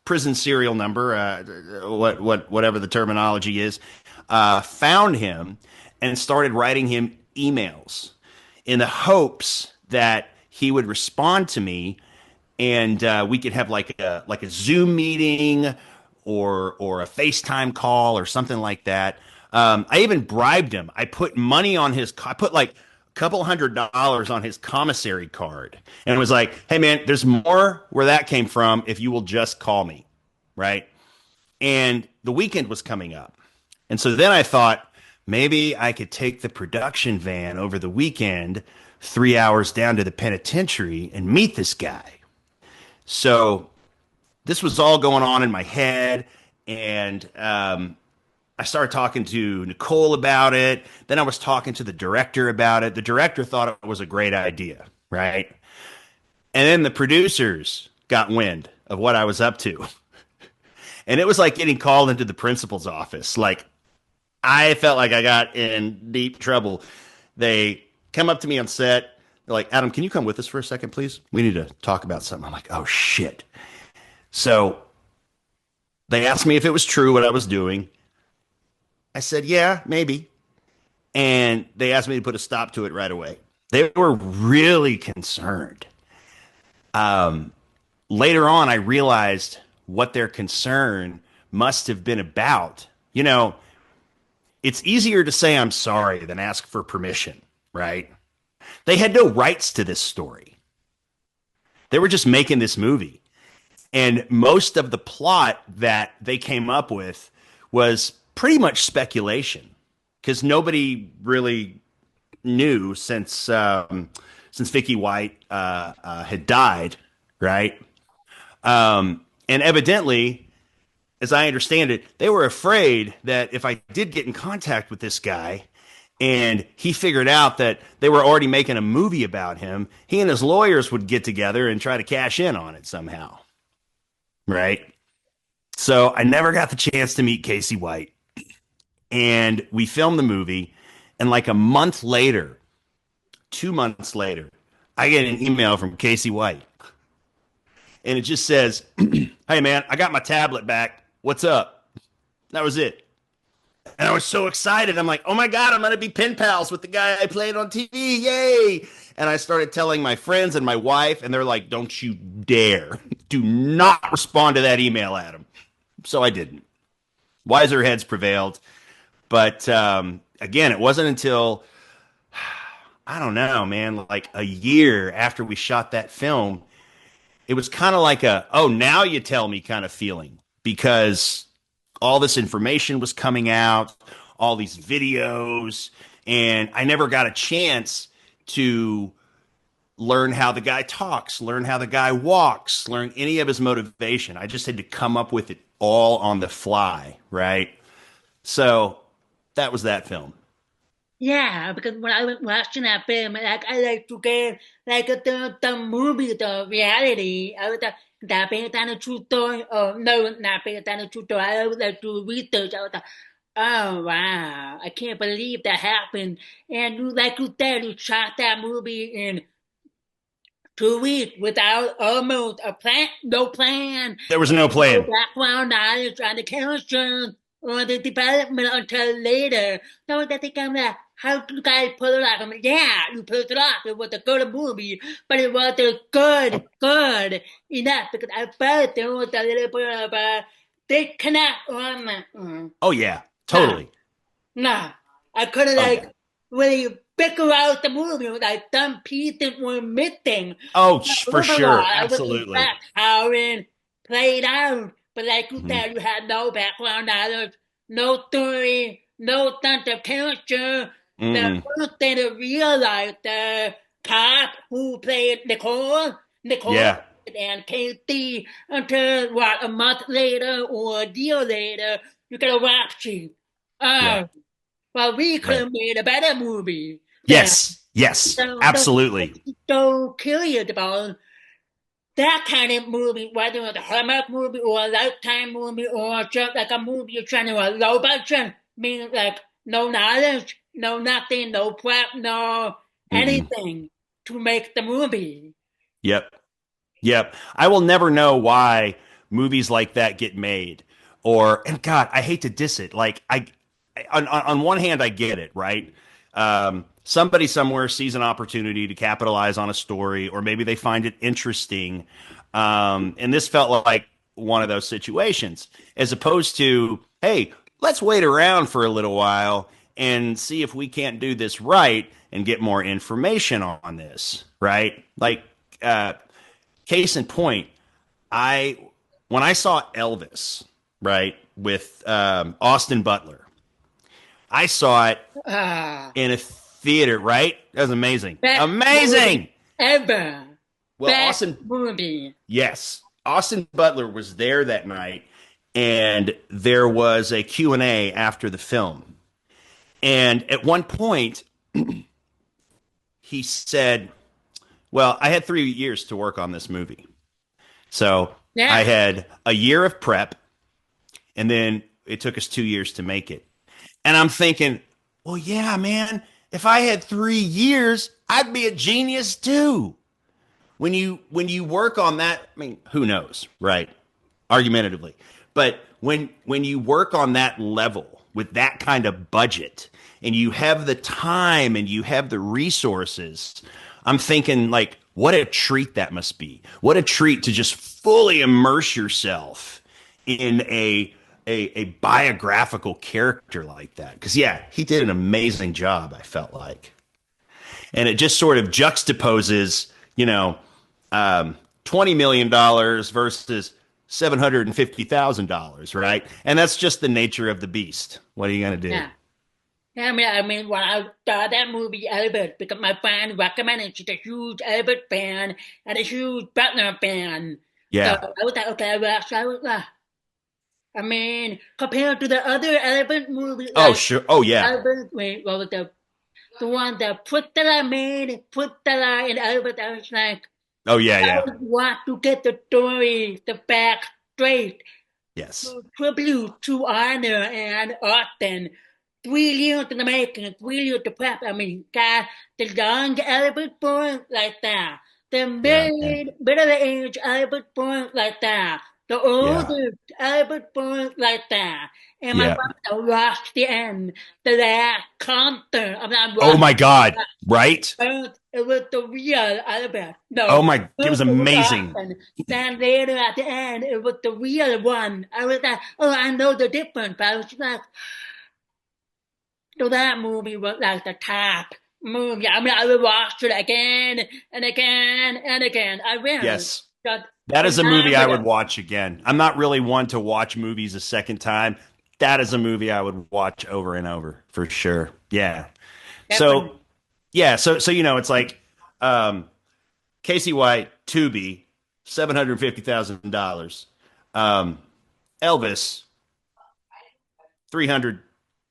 prison serial number, whatever the terminology is, found him and started writing him emails in the hopes that he would respond to me, and we could have like a Zoom meeting or a FaceTime call or something like that. I even bribed him. I put money on I put like a couple $100 on his commissary card, and it was like, hey man, there's more where that came from if you will just call me, right? And the weekend was coming up. And so then I thought maybe I could take the production van over the weekend 3 hours down to the penitentiary and meet this guy. So this was all going on in my head. And I started talking to Nicholle about it. Then I was talking to the director about it. The director thought it was a great idea, right? And then the producers got wind of what I was up to. And it was like getting called into the principal's office. Like, I felt like I got in deep trouble. They come up to me on set. They're like, Adam, can you come with us for a second, please? We need to talk about something. I'm like, oh, shit. So they asked me if it was true what I was doing. I said, yeah, maybe. And they asked me to put a stop to it right away. They were really concerned. Later on, I realized what their concern must have been about. You know, it's easier to say I'm sorry than ask for permission, right? They had no rights to this story. They were just making this movie. And most of the plot that they came up with was pretty much speculation, because nobody really knew since Vicky White had died, right? And evidently, as I understand it, they were afraid that if I did get in contact with this guy and he figured out that they were already making a movie about him, he and his lawyers would get together and try to cash in on it somehow. Right? So I never got the chance to meet Casey White. And we filmed the movie. And like a month later, 2 months later, I get an email from Casey White. And it just says, hey, man, I got my tablet back. What's up? That was it. And I was so excited. I'm like, oh, my God, I'm going to be pen pals with the guy I played on TV. Yay. And I started telling my friends and my wife, and they're like, don't you dare. Do not respond to that email, Adam. So I didn't. Wiser heads prevailed. But again, it wasn't until, I don't know, man, like a year after we shot that film, it was kind of like oh, now you tell me kind of feeling, because all this information was coming out, all these videos, and I never got a chance to learn how the guy talks, learn how the guy walks, learn any of his motivation. I just had to come up with it all on the fly, right? So that was that film. Yeah, because when I was watching that film, like I like to get like the movie, the reality. I was like, that based on a true story. Oh no, not based on a true story. I was like do research. I was like, oh wow, I can't believe that happened. And like you said, you shot that movie in 2 weeks without almost a plan, no plan, There was no no plan. background knowledge on the characters or the development until later. So that they come like, how do you guys pull it off? I'm like, yeah, you pulled it off. It was a good movie, but it wasn't good enough, because I felt there was a little bit of a disconnect on my. Oh, yeah, Nah, totally. nah. I couldn't Oh, yeah. like really figure out the movie. Like some pieces were missing. Oh, for Overall, sure. I was Absolutely. impressed how it played out. But like you Mhm. said, you had no background knowledge, no story, no sense of character. The Mm-mm. first thing to realize, the cop who played Nicole Yeah. and Casey, until what, a month later or a year later, you get a rap sheet. Yeah. Oh, well, we could Right. have made a better movie. Yes, absolutely. So curious about that kind of movie, whether it's a Hallmark movie or a Lifetime movie or just like a movie you're trying to low budget, meaning like no knowledge, no nothing, no prep, no Mm-mm. anything to make the movie. Yep. Yep. I will never know why movies like that get made. And God, I hate to diss it. Like on one hand, I get it, right? Somebody somewhere sees an opportunity to capitalize on a story, or maybe they find it interesting. And this felt like one of those situations, as opposed to, hey, let's wait around for a little while and see if we can't do this right and get more information on this, right? Like, case in point, I when I saw Elvis, right, with Austin Butler, I saw it Ah, in a theater, right? That was amazing. best Amazing. movie ever. Well, Best movie. yes, Austin Butler was there that night, and there was a Q&A after the film. And at one point, he said, well, I had 3 years to work on this movie. So I Yeah. had a year of prep, and then it took us 2 years to make it. And I'm thinking, well, yeah, man, if I had 3 years, I'd be a genius too. When you work on that, I mean, who knows, right? Argumentatively. But when you work on that level with that kind of budget and you have the time and you have the resources, I'm thinking like what a treat that must be. What a treat to just fully immerse yourself in a biographical character like that. Cuz yeah, he did an amazing job, I felt like. And it just sort of juxtaposes, $20 million versus $750,000, right? And that's just the nature of the beast. What are you gonna do? Yeah. Yeah, I mean, when I saw that movie, Albert, because my friend recommended, she's a huge Albert fan and a huge Butler fan. So Yeah. I was like, okay, well, I mean, compared to the other Albert movies, Oh, like sure. Oh, yeah. Albert, wait, what was the one that put that in Albert? I was like, Oh, yeah, I yeah. want to get the story, the back straight. Yes. Tribute to Honor and Austin. 3 years in the making, 3 years to prep. I mean, God, the young Albert born like that. The Yeah, man. middle age Albert born like that. The Yeah. older Albert born like that. And my Yeah. brother watched the end, the last concert. I'm not Oh my watching God. Right? it was the real Albert. Oh No, my, it was it was amazing. Austin. Then later at the end, it was the real one. I was like, oh, I know the difference. But I was like, so that movie was like the top movie. I mean, I would watch it again and again and again. I will. Yes. Just That is a movie I would phenomenal. watch again. I'm not really one to watch movies a second time. That is a movie I would watch over and over for sure. Yeah. Definitely. So yeah, so it's like Casey White, Tubi, $750,000. Elvis, $300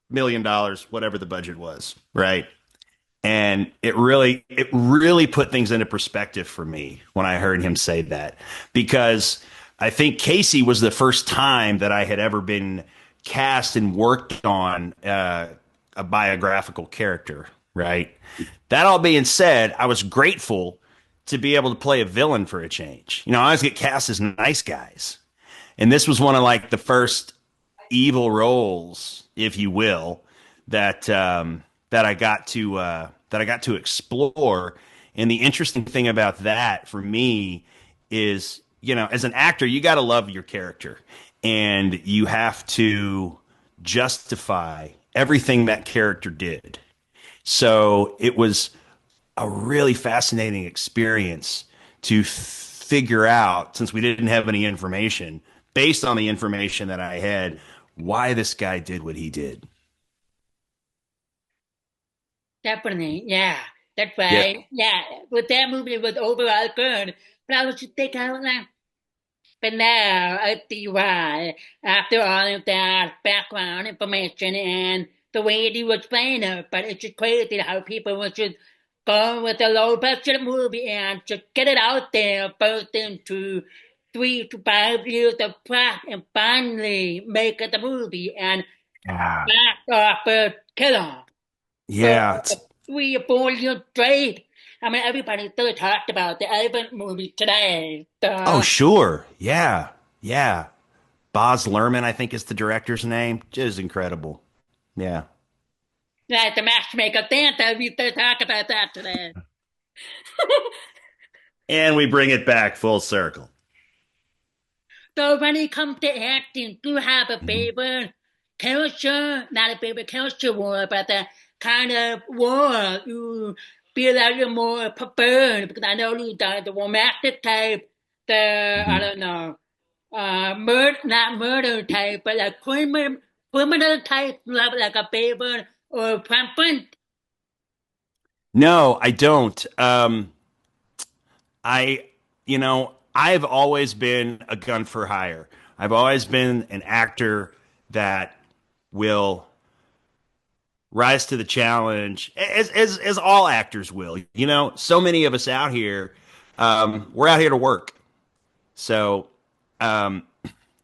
million, whatever the budget was, right? And it really put things into perspective for me when I heard him say that, because I think Casey was the first time that I had ever been cast and worked on a biographical character, right? That all being said, I was grateful to be able to play a villain for a change. I always get cast as nice guys. And this was one of like the first evil roles, if you will, that I got to explore. And the interesting thing about that for me is, as an actor, you got to love your character, and you have to justify everything that character did. So it was a really fascinating experience to figure out, since we didn't have any information, based on the information that I had, why this guy did what he did. Definitely. Yeah. That's Yeah. right. Yeah. But that movie was overall good. But I was just thinking, I was like, but now I see why, after all of that background information and the way he was playing it. But it's just crazy how people would just go with a low budget movie and just get it out there, both into 3 to 5 years of prep and finally make it a movie and Yeah. back off a killer for Yeah. 3 or 4 years straight. I mean, everybody still talked about the Elephant movie today. Oh, sure. Yeah. Yeah. Boz Lerman, I think is the director's name. Just incredible. Yeah. The Matchmaker Santa, we still talk about that today. And we bring it back full circle. So when it comes to acting, do you have a Mhm. favorite character? Not a favorite character role, but the kind of role you feel like you're more preferred? Because I know you done the romantic type, I Mhm. don't know, not murder type, but like criminal type. You have like a favorite or preference? No, I don't. I, I've always been a gun for hire. I've always been an actor that will rise to the challenge, as all actors will. So many of us out here, we're out here to work. So, um,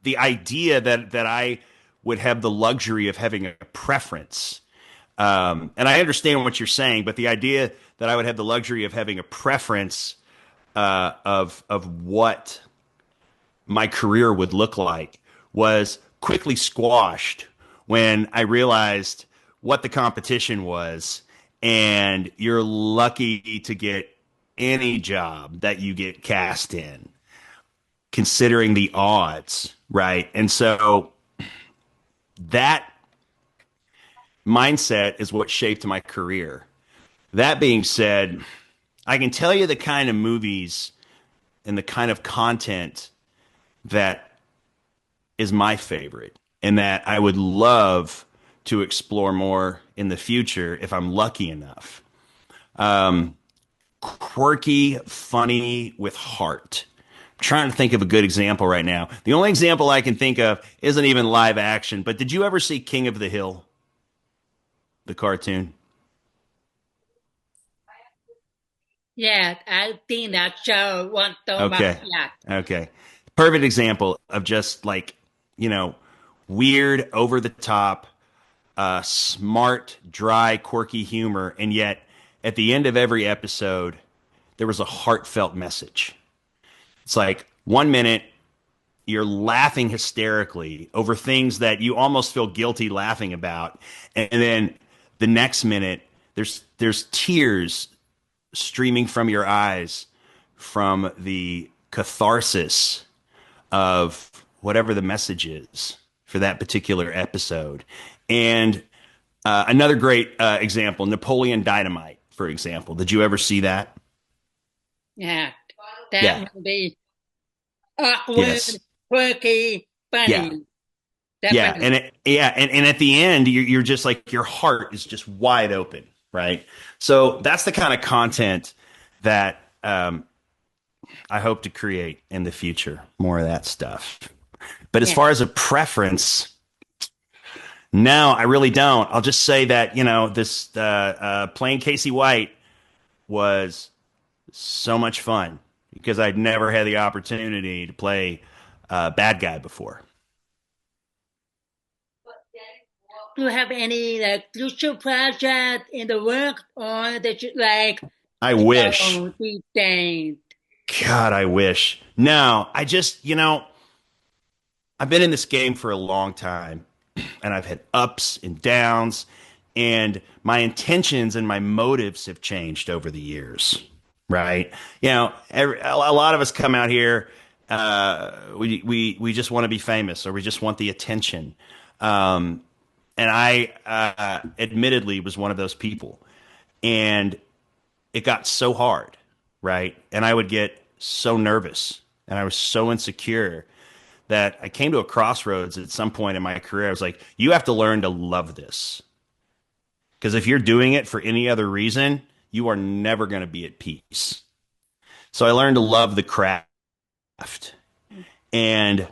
the idea that I would have the luxury of having a preference, and I understand what you're saying, but the idea that I would have the luxury of having a preference of what my career would look like was quickly squashed when I realized what the competition was, and you're lucky to get any job that you get cast in, considering the odds, right? And so that mindset is what shaped my career. That being said, I can tell you the kind of movies and the kind of content that is my favorite and that I would love to explore more in the future if I'm lucky enough. Quirky, funny, with heart. I'm trying to think of a good example right now. The only example I can think of isn't even live action, but did you ever see King of the Hill, the cartoon? Yeah, I've seen that show once so much. Okay. Yeah. Okay. Perfect example of just like, you know, weird, over the top, smart, dry, quirky humor. And yet, at the end of every episode, there was a heartfelt message. It's like 1 minute, you're laughing hysterically over things that you almost feel guilty laughing about. And then the next minute, there's tears streaming from your eyes from the catharsis of whatever the message is for that particular episode. And another great example, Napoleon Dynamite, for example. Did you ever see that? Yeah. That Yeah. movie, awkward, Yes. quirky, Yeah. funny. Yeah. Definitely. And at the end, you're just like, your heart is just wide open, right? So that's the kind of content that I hope to create in the future. More of that stuff. But as Yeah. far as a preference, no, I really don't. I'll just say that, this playing Casey White was so much fun because I'd never had the opportunity to play bad guy before. Do you have any like future project in the work or that you like I wish. these days? God, I wish. No, I just, I've been in this game for a long time and I've had ups and downs, and my intentions and my motives have changed over the years, right? A lot of us come out here, we just want to be famous, or we just want the attention. And I admittedly was one of those people. And it got so hard, right? And I would get so nervous and I was so insecure that I came to a crossroads at some point in my career. I was like, you have to learn to love this. Because if you're doing it for any other reason, you are never going to be at peace. So I learned to love the craft. And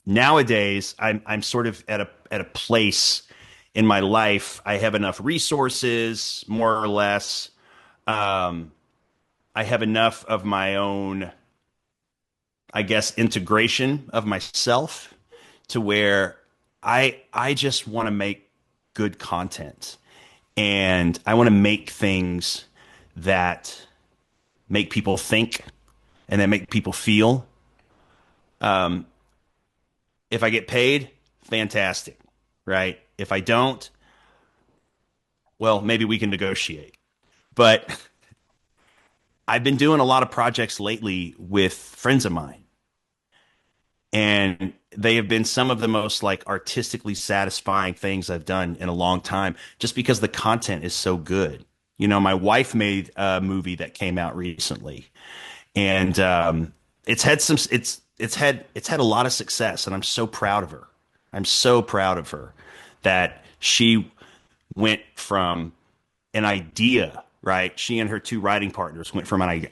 nowadays I'm sort of at a place in my life, I have enough resources, more or less. Um, I have enough of my own, I guess, integration of myself to where I just want to make good content, and I want to make things that make people think and that make people feel. Um, if I get paid, fantastic, right? If I don't, well, maybe we can negotiate. But I've been doing a lot of projects lately with friends of mine, and they have been some of the most like artistically satisfying things I've done in a long time just because the content is so good. You know, my wife made a movie that came out recently, and it's had a lot of success, and I'm so proud of her. I'm so proud of her that she went from an idea, right? She and her two writing partners went from an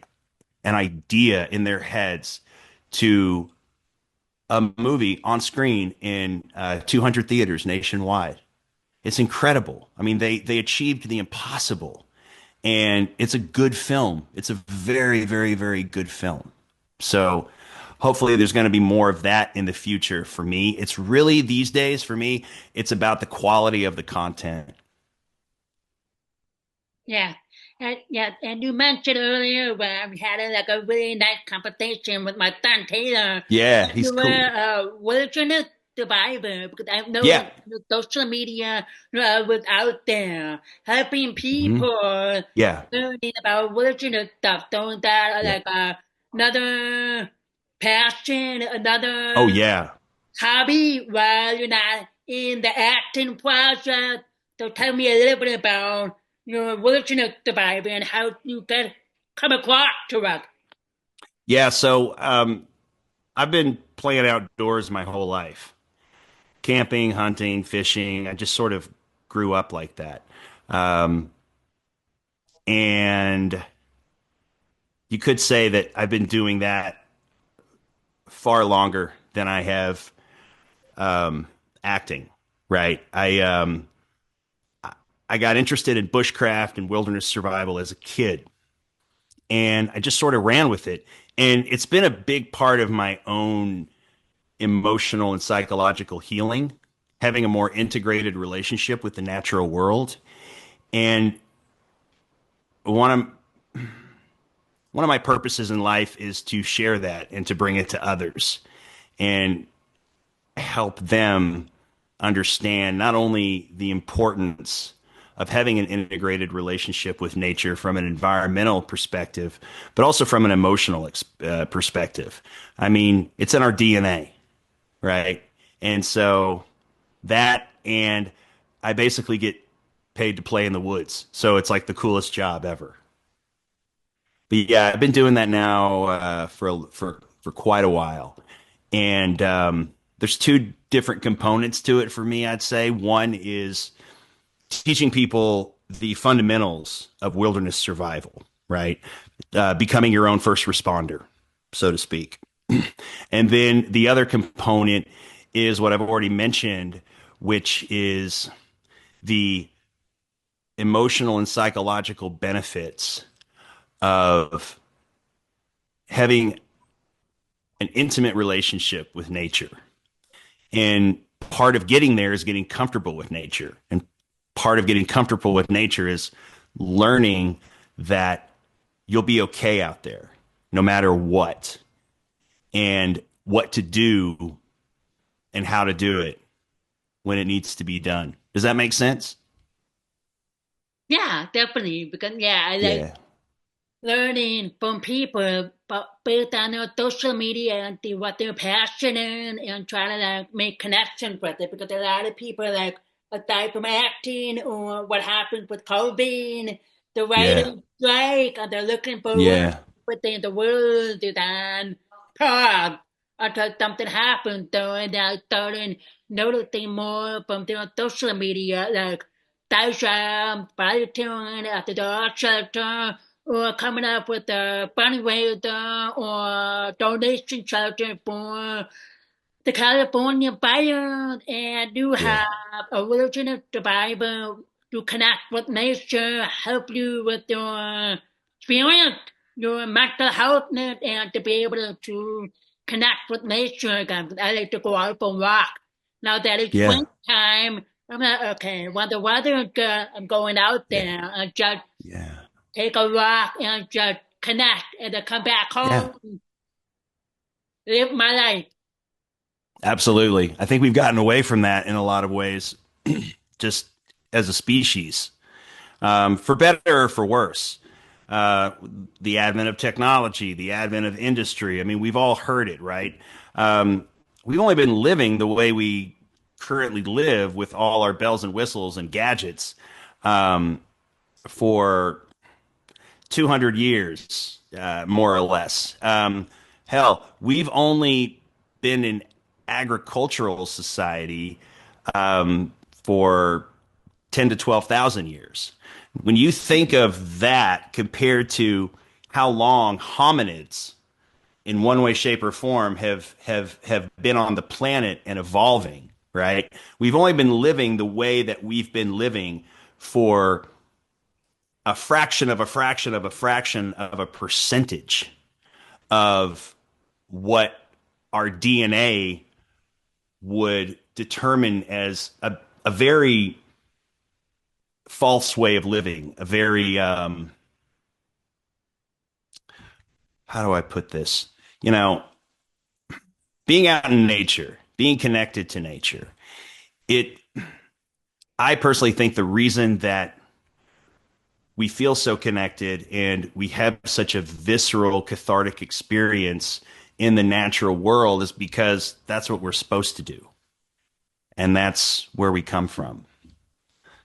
idea in their heads to a movie on screen in 200 theaters nationwide. It's incredible. I mean, they achieved the impossible, and it's a good film. It's a very, very, very good film. So hopefully there's going to be more of that in the future for me. It's really these days for me, it's about the quality of the content. Yeah. And you mentioned earlier when we had like a really nice competition with my son Taylor. Yeah, he's You were cool. a wilderness survivor because I know Yeah. the social media was out there helping Hmm. people Yeah. learning about wilderness stuff. So that Yeah. like another passion, Oh another yeah. hobby while you're not in the acting process. So tell me a little bit about your wilderness survivor and how you get come across to it. Yeah, so I've been playing outdoors my whole life. Camping, hunting, fishing. I just sort of grew up like that. Um, and you could say that I've been doing that far longer than I have acting, right? I got interested in bushcraft and wilderness survival as a kid, and I just sort of ran with it. And it's been a big part of my own emotional and psychological healing, having a more integrated relationship with the natural world. And one of one of my purposes in life is to share that and to bring it to others and help them understand not only the importance of having an integrated relationship with nature from an environmental perspective, but also from an emotional perspective. I mean, it's in our DNA, right? And so that, and I basically get paid to play in the woods. So it's like the coolest job ever. But yeah, I've been doing that now for quite a while, and there's two different components to it for me. I'd say one is teaching people the fundamentals of wilderness survival, right? Becoming your own first responder, so to speak. And then the other component is what I've already mentioned, which is the emotional and psychological benefits of having an intimate relationship with nature. And part of getting there is getting comfortable with nature. And part of getting comfortable with nature is learning that you'll be okay out there no matter what, and what to do and how to do it when it needs to be done. Does that make sense? Yeah, definitely. Because yeah, I like Yeah. learning from people but based on their social media and see what they're passionate in and try to like make connections with it because a lot of people like aside from acting or what happens with COVID, the Yeah. writers strike and they're looking for work Yeah. within the world is on pause until something happens. So and I started noticing more from their social media like Daisha, volunteering at the dog shelter or coming up with a fundraiser or donation shelter for the California fire, and you Yeah. have a version of the Bible to connect with nature, help you with your spirit, your mental health, and to be able to connect with nature again. I like to go out for a walk. Now that it's Yeah. springtime, I'm like, okay, when the weather is good, I'm going out Yeah. there and just Yeah. take a walk and just connect and then come back Yeah. home, live my life. Absolutely. I think we've gotten away from that in a lot of ways, just as a species, for better or for worse. Uh, the advent of technology, the advent of industry. I mean, we've all heard it, right? We've only been living the way we currently live with all our bells and whistles and gadgets for 200 years, more or less. Hell, we've only been in agricultural society for 10 to 12,000 years. When you think of that compared to how long hominids in one way, shape, or form have been on the planet and evolving, right? We've only been living the way that we've been living for a fraction of a fraction of a fraction of a percentage of what our DNA would determine as a very false way of living, a very how do I put this? You know, being out in nature, being connected to nature. It I personally think the reason that we feel so connected and we have such a visceral cathartic experience in the natural world is because that's what we're supposed to do. And that's where we come from.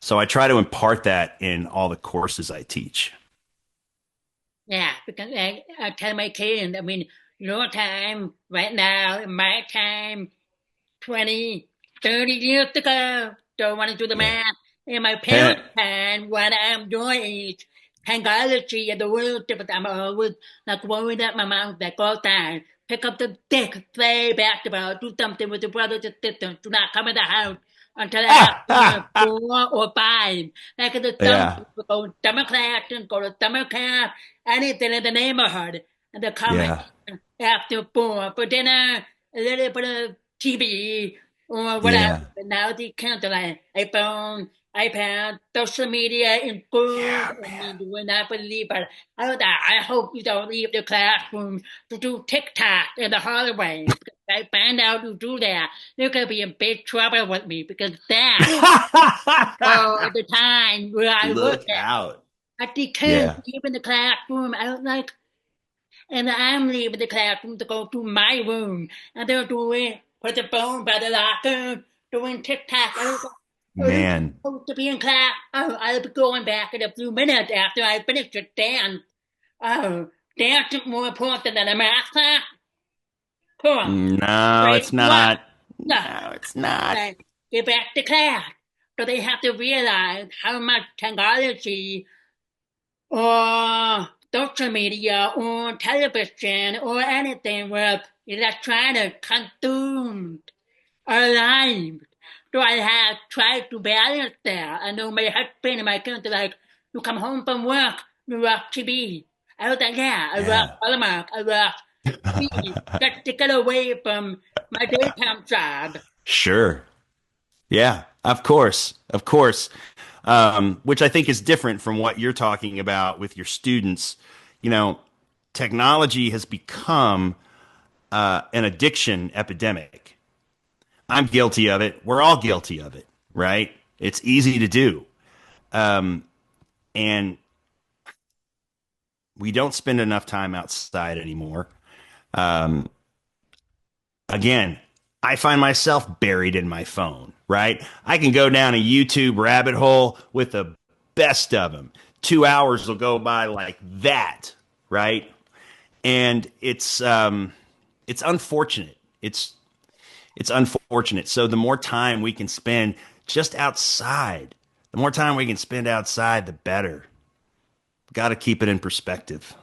So I try to impart that in all the courses I teach. Yeah, because I tell my kids, I mean, your time right now, in my time, 20, 30 years ago, don't want to do the Yeah. math. In my parents' time, when I'm your age, technology and the world different, I'm always like worried that my mom that go down, pick up the dick, play basketball, do something with your brothers and sisters, do not come in the house until after 4 or 5. Like in the summer, Yeah. we go to summer class and go to summer camp, anything in the neighborhood, and they come in Yeah. after 4 for dinner, a little bit of TV or whatever. Yeah. But now they can't like iPhone, iPad, social media in school. Yeah, I man. mean, you will not believe, but I hope you don't leave the classroom to do TikTok in the hallway. Because I find out you do that, you're gonna be in big trouble with me because that the time where I Look worked at. out. I think kids Yeah. leave in the classroom. I was like, and I'm leaving the classroom to go to my room, and they're doing put the phone by the locker, doing TikTok. I was like, "Oh, you're Man. supposed to be in class. Oh, I'll be going back in a few minutes after I finish the dance. Oh, dance is more important than a math class. Come on, No, break it's you up. not. No, No, it's not. like, get back to class. So they have to realize how much technology or social media or television or anything where that's trying to consume our lives. So I have tried to balance that. I know my husband and my kids are like, you come home from work, you watch TV. I was like, yeah, I watch Yeah. Hallmark, I watch TV, just to get away from my daytime job. Sure. Yeah, of course. Of course. Which I think is different from what you're talking about with your students. You know, technology has become an addiction epidemic. I'm guilty of it. We're all guilty of it, right? It's easy to do. And we don't spend enough time outside anymore. Um, Again, I find myself buried in my phone, right? I can go down a YouTube rabbit hole with the best of them. 2 hours will go by like that, right? And it's unfortunate. It's unfortunate. So the more time we can spend just outside, the more time we can spend outside, the better. Got to keep it in perspective.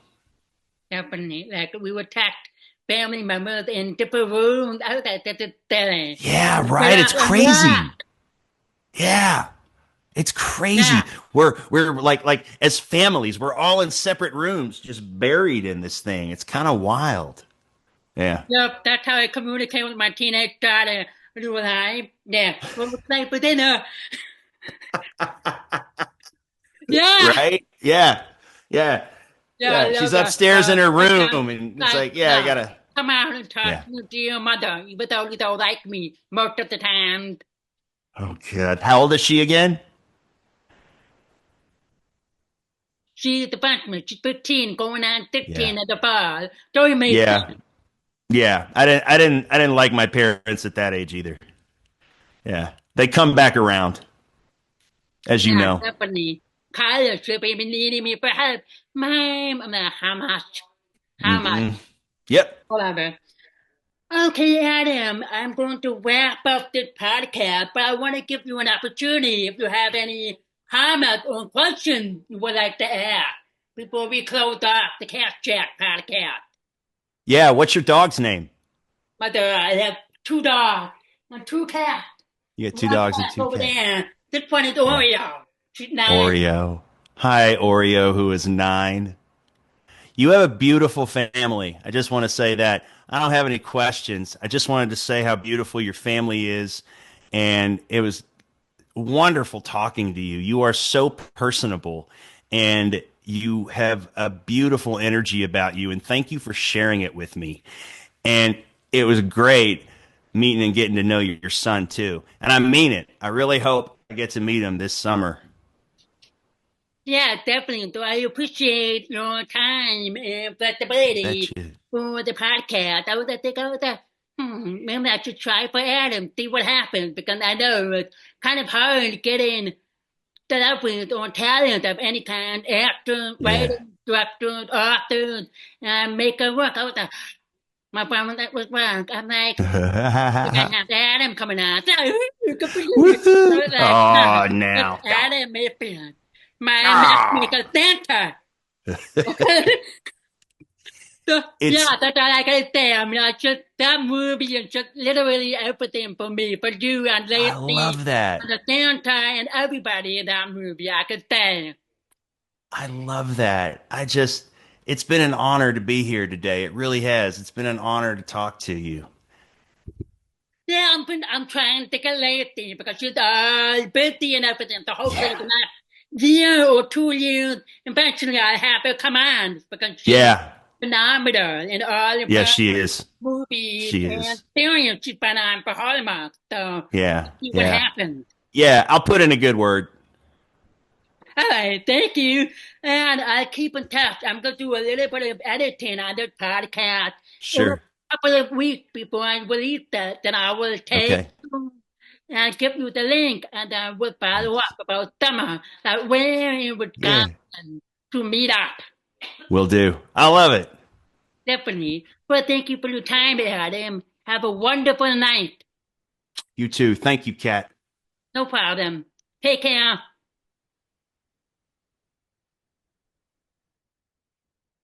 Definitely. Like we were attacked family members in different rooms. I was like, Yeah, right. It's crazy. Yeah. It's crazy. Yeah. We're like as families, we're all in separate rooms, just buried in this thing. It's kind of wild. Yeah. Yep, that's how I communicate with my teenage daughter. Do I? Yeah. What was like for dinner? Yeah. Right? Yeah. Yeah. Yeah, I Yeah. love She's that. upstairs in her Sometimes, room and it's like, like, yeah, I gotta. come out and Yeah. talk to your mother, even though you don't like me most of the time. Oh God. How old is she again? She's the freshman. She's 15, going on Yeah. 16 at the bar. Don't make Yeah. Yeah. I didn't like my parents at that age either. Yeah. They come back around, as you Yeah, know. definitely. College should be needing me for help. Mom, I'm like, how much? How much? Mm-mm. Yep. Whatever. Okay, Adam, I'm going to wrap up this podcast, but I want to give you an opportunity if you have any comments or questions you would like to ask before we close off the Cat Chat podcast. Yeah. What's your dog's name? Mother, I have 2 dogs and 2 cats. You got two One dogs and cat two over cats. there. This one is Yeah. Oreo. She's 9. Oreo. Hi, Oreo, who is 9. You have a beautiful family. I just want to say that. I don't have any questions. I just wanted to say how beautiful your family is. And it was wonderful talking to you. You are so personable and you have a beautiful energy about you. And thank you for sharing it with me. And it was great meeting and getting to know your son too. And I mean it. I really hope I get to meet him this summer. Yeah, definitely. So I appreciate your time and I bet flexibility you. for the podcast. I was like, maybe I should try for Adam, see what happens, because I know it's kind of hard getting celebrities or talent of any kind, actors, Yeah. writers, directors, authors, and make it work. I was like, my friend that was wrong. I'm like, we're gonna have Adam coming out. Good for you. I Woohoo! was like, Oh, that's now. Adam Mayfield, my Ah. matchmaker Santa. So, yeah, It's that's all I can say. I mean, I just that movie is just literally everything for me, for you and I Lacey, love that. and the Santa and everybody in that movie. I could say. I love that. It's been an honor to be here today. It really has. It's been an honor to talk to you. Yeah, I'm trying to get Lacey because she's all busy and everything. So hopefully, in Yeah. the next year or 2 years, eventually I'll have her come on because she's Yeah. phenomenal in all of Yeah, her she is. movies She and is. experience she's been on for Hallmark. So Yeah. see what Yeah. happens. Yeah. I'll put in a good word. All right, thank you. And I'll keep in touch. I'm going to do a little bit of editing on this podcast in a Sure. couple of weeks before I release that. Then I will take Okay. you and give you the link, and I will follow up about summer, like where in Yeah. Wisconsin to meet up. Will do. I love it. Definitely. Well, thank you for your time, Adam. Have a wonderful night. You too. Thank you, Kat. No problem. Take care.